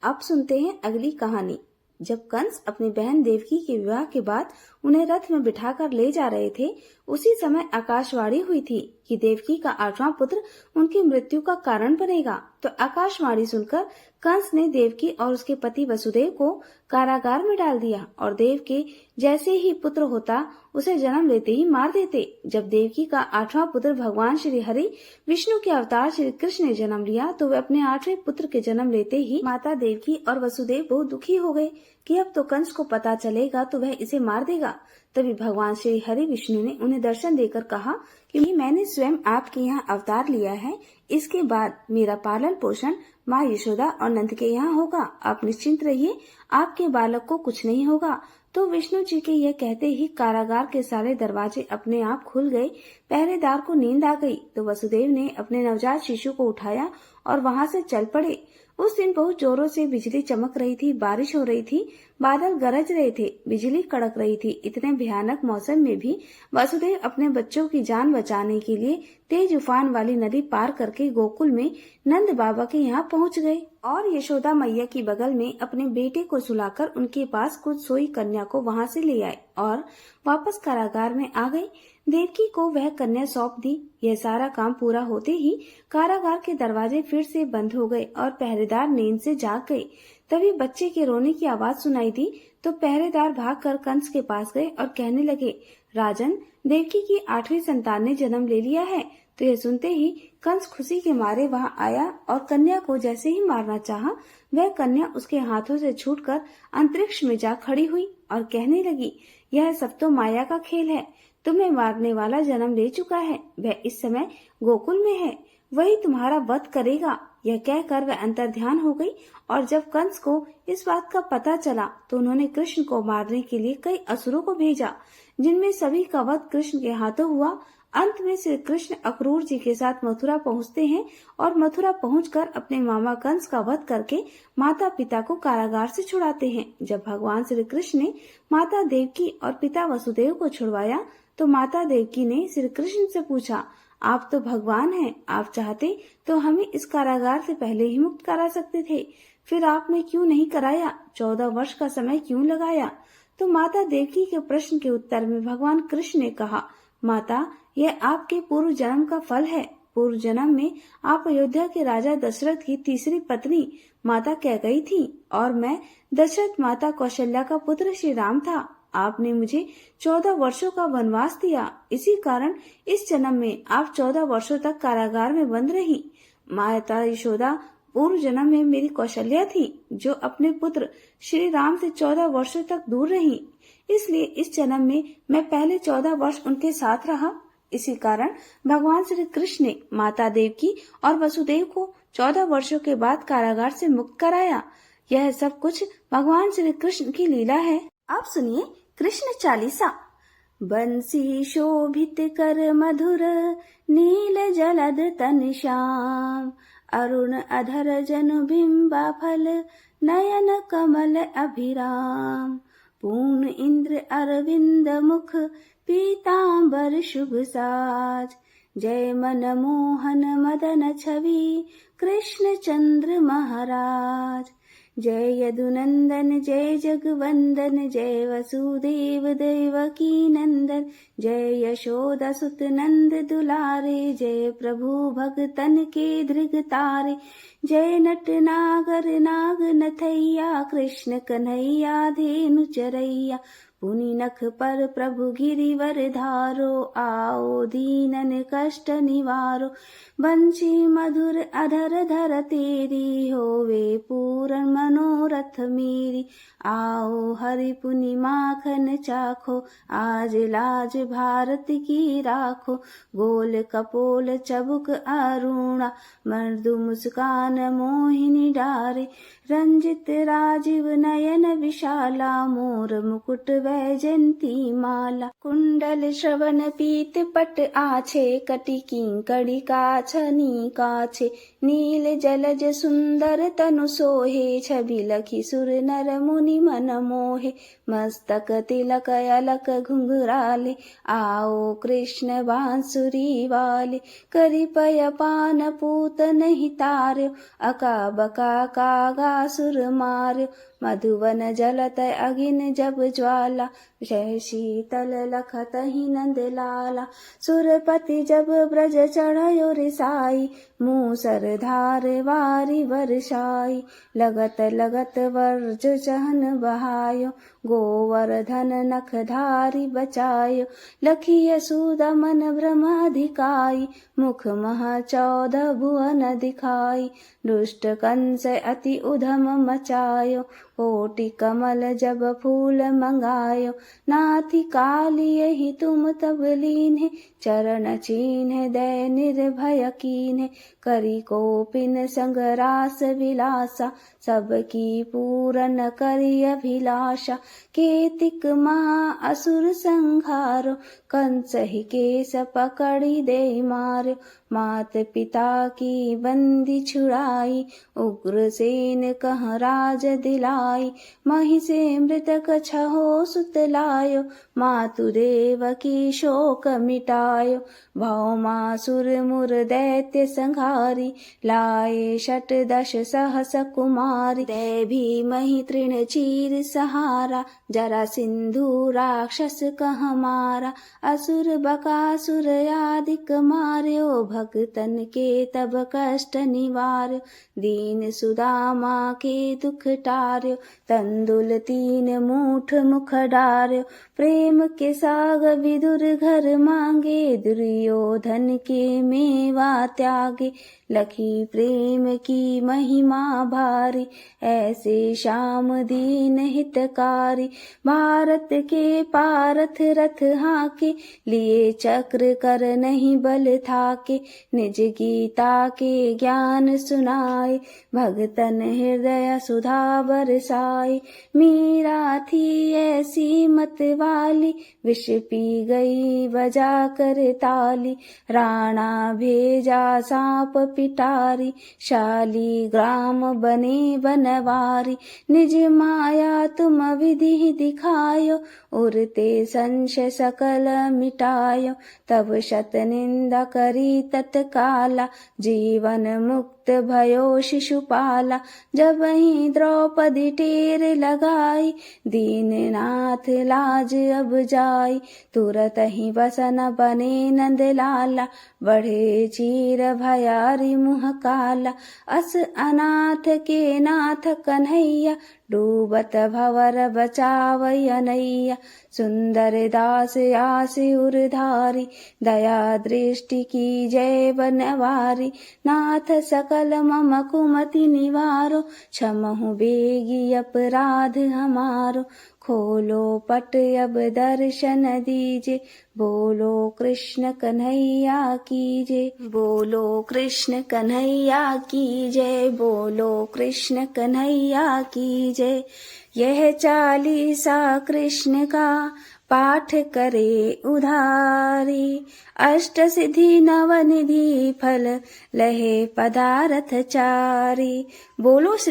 [SPEAKER 1] अब सुनते हैं अगली कहानी। जब कंस अपनी बहन देवकी के विवाह के बाद उन्हें रथ में बिठाकर ले जा रहे थे, उसी समय आकाशवाणी हुई थी कि देवकी का 8वां पुत्र उनकी मृत्यु का कारण बनेगा। तो आकाशवाणी सुनकर कंस ने देवकी और उसके पति वसुदेव को कारागार में डाल दिया और देव के जैसे ही पुत्र होता उसे जन्म लेते ही मार देते। जब देवकी का 8वां पुत्र भगवान श्री हरि विष्णु के अवतार श्री कृष्ण ने जन्म लिया, तो वे अपने 8वें पुत्र के जन्म लेते ही माता देवकी और वसुदेव बहुत दुखी हो गए कि अब तो कंस को पता चलेगा तो वह इसे मार देगा। तभी भगवान श्री हरि विष्णु ने उन्हें दर्शन देकर कहा कि मैंने स्वयं आपके यहाँ अवतार लिया है। इसके बाद मेरा पालन पोषण माँ यशोदा और नंद के यहाँ होगा। आप निश्चिंत रहिए, आपके बालक को कुछ नहीं होगा। तो विष्णु जी के यह कहते ही कारागार के सारे दरवाजे अपने आप खुल गए। पहरेदार को नींद आ गई तो वसुदेव ने अपने नवजात शिशु को उठाया और वहाँ से चल पड़े। उस दिन बहुत जोरों से बिजली चमक रही थी, बारिश हो रही थी। बादल गरज रहे थे, बिजली कड़क रही थी। इतने भयानक मौसम में भी वसुदेव अपने बच्चों की जान बचाने के लिए तेज उफान वाली नदी पार करके गोकुल में नंद बाबा के यहाँ पहुँच गए और यशोदा मैया की बगल में अपने बेटे को सुलाकर उनके पास कुछ सोई कन्या को वहाँ से ले आए और वापस कारागार में आ गए। देवकी को वह कन्या सौंप दी। यह सारा काम पूरा होते ही कारागार के दरवाजे फिर से बंद हो गए और पहरेदार नींद से जाग गए। तभी बच्चे के रोने की आवाज सुनाई दी तो पहरेदार भागकर कंस के पास गए और कहने लगे, राजन, देवकी की 8वीं संतान ने जन्म ले लिया है। तो यह सुनते ही कंस खुशी के मारे वहां आया और कन्या को जैसे ही मारना चाहा, वह कन्या उसके हाथों से छूटकर अंतरिक्ष में जा खड़ी हुई और कहने लगी, यह सब तो माया का खेल है। तुम्हें मारने वाला जन्म ले चुका है, वह इस समय गोकुल में है, वही तुम्हारा वध करेगा। यह कहकर वह अंतर्ध्यान हो गई और जब कंस को इस बात का पता चला तो उन्होंने कृष्ण को मारने के लिए कई असुरों को भेजा, जिनमें सभी का वध कृष्ण के हाथों हुआ। अंत में श्री कृष्ण अक्रूर जी के साथ मथुरा पहुँचते हैं और मथुरा पहुंचकर अपने मामा कंस का वध करके माता पिता को कारागार से छुड़ाते हैं। जब भगवान श्री कृष्ण ने माता देवकी और पिता वसुदेव को छुड़वाया तो माता देवकी ने श्री कृष्ण से पूछा, आप तो भगवान हैं, आप चाहते तो हमें इस कारागार से पहले ही मुक्त करा सकते थे, फिर आपने क्यों नहीं कराया? 14 वर्ष का समय क्यों लगाया? तो माता देवकी के प्रश्न के उत्तर में भगवान कृष्ण ने कहा, माता, यह आपके पूर्व जन्म का फल है। पूर्व जन्म में आप अयोध्या के राजा दशरथ की तीसरी पत्नी माता कैकेयी थी और मैं दशरथ माता कौशल्या का पुत्र श्री राम था। आपने मुझे 14 वर्षों का वनवास दिया, इसी कारण इस जन्म में आप 14 वर्षों तक कारागार में बंद रही। माता यशोदा पूर्व जन्म में मेरी कौशल्या थी, जो अपने पुत्र श्री राम से 14 वर्षों तक दूर रही, इसलिए इस जन्म में मैं पहले 14 वर्ष उनके साथ रहा। इसी कारण भगवान श्री कृष्ण ने माता देवकी और वसुदेव को 14 वर्षों के बाद कारागार से मुक्त कराया। यह सब कुछ भगवान श्री कृष्ण की लीला है। अब सुनिए कृष्ण चालीसा। बंसी शोभित कर मधुर, नील जलद तन श्याम, अरुण अधर जनु बिंबा फल, नयन कमल अभिराम, पूर्ण इंद्र अरविंद मुख, पीतांबर शुभ साज, जय मन मोहन मदन छवि, कृष्ण चंद्र महाराज, जय यदुनंदन जय जगवंदन, जय वसुदेव देवकी नंदन, जय यशोदा सुत नंद दुलारे, जय प्रभु भगतन के धृग तारे, जय नट नागर नाग नथैया, कृष्ण कन्हैया धेनु चरैया, पुनि नख पर प्रभु गिरिवर धारो, आओ दीनन कष्ट निवारो, बंशी मधुर अधर धर तेरी, होवे पूर्ण मनोरथ मेरी, आओ हरि पुनि माखन चाखो, आज लाज भारत की राखो, गोल कपोल चबुक अरुणा, मृदु मुस्कान मोहिनी डारे, रंजित राजीव नयन विशाला, मोर मुकुट वैजयंती माला, कुंडल श्रवण पीत पट आछे, कटि किंकड़ी काछनी काछे, नील जलज सुंदर तनु सोहे, छवि लखी सुर नर मुनि मन मोहे, मस्तक तिलक अलक घुंघराले, आओ कृष्ण बांसुरी वाले, करि पय पान पूत नहीं तार्यो, अका बका कागा सुर मार्यो, मधुवन जलत अगिन जब ज्वाला, जय शीतल लखत ही नंद लाला, सुरपति जब ब्रज चढ़यो रिसाई, मूसर धार वारी बरसाई, लगत लगत वर्ज चहन बहायो, गोवर्धन नख धारी बचायो, लखी सूदा मन ब्रह्माधिकाई, मुख महा 14 भुवन दिखाई, दुष्ट कंस अति उधम मचायो, कोटि कमल जब फूल मंगायो, नाथी काली यही तुम तब लीन्हे, चरण चीन्हे दय निर्भय कीन्हे, करी कोपिन संग रास विलासा, सबकी पूरन करि अभिलाषा। केतिक महा असुर संहारो, कंस ही केस पकड़ी दे मार्यो। मात पिता की बंदी छुड़ाई, उग्रसेन कह राज दिलाई। मही से मृतक छहो सुत लायो, मातु देवकी शोक मिटायो। भौमासुर मुर दैत्य संहारी, लाए षटदश सहस कुमारी। दे भीमहि तृण चीर सहारा, जरा सिंधु राक्षस कह मारा। असुर बकासुर आदिक मार्यो, भगतन के तब कष्ट निवार्यो। दीन सुदामा के दुख टार्यो, तंदुल 3 मूठ मुख डार्यो। प्रेम के साग विदुर घर मांगे, दुर्योधन के मेवा त्यागे। लखी प्रेम की महिमा भारी, ऐसे श्याम दीन हितकारी। भारत के पारथ रथ हाके, लिए चक्र कर नहीं बल थाके। निज गीता के ज्ञान सुनाए, भगतन हृदय सुधा बरसाए। मीरा थी ऐसी मत वाली, विष पी गई बजा कर ताली। राणा भेजा सांप पिटारी, शाली ग्राम बने बनवारी। निज माया तुम विधि दिखायो, उरते संशय सकल मिटायो। तब शत निंदा करी तत्काला, जीवन मुक्त भयो शिशुपाला। जब ही द्रौपदी टेर लगाई, दीननाथ लाज अब जाई। तुरत ही बसन बने नंद लाला, बढ़े चीर भयारी मुँह काला। अस अनाथ के नाथ कन्हैया, डूबत भवर बचावै अनैया। सुंदर दास आस उरधारी, दया दृष्टि की जय बनवारी। नाथ सकल मम कुमति निवारो, क्षमहु बेगी अपराध हमारो। खोलो पट अब दर्शन दीजे, बोलो कृष्ण कन्हैया की जय। बोलो कृष्ण कन्हैया की जय, बोलो कृष्ण कन्हैया की जय। यह चालीसा कृष्ण का पाठ करे उधारी, अष्ट सिद्धि नव निधि फल लहे पदारथ चारी। बोलो श्री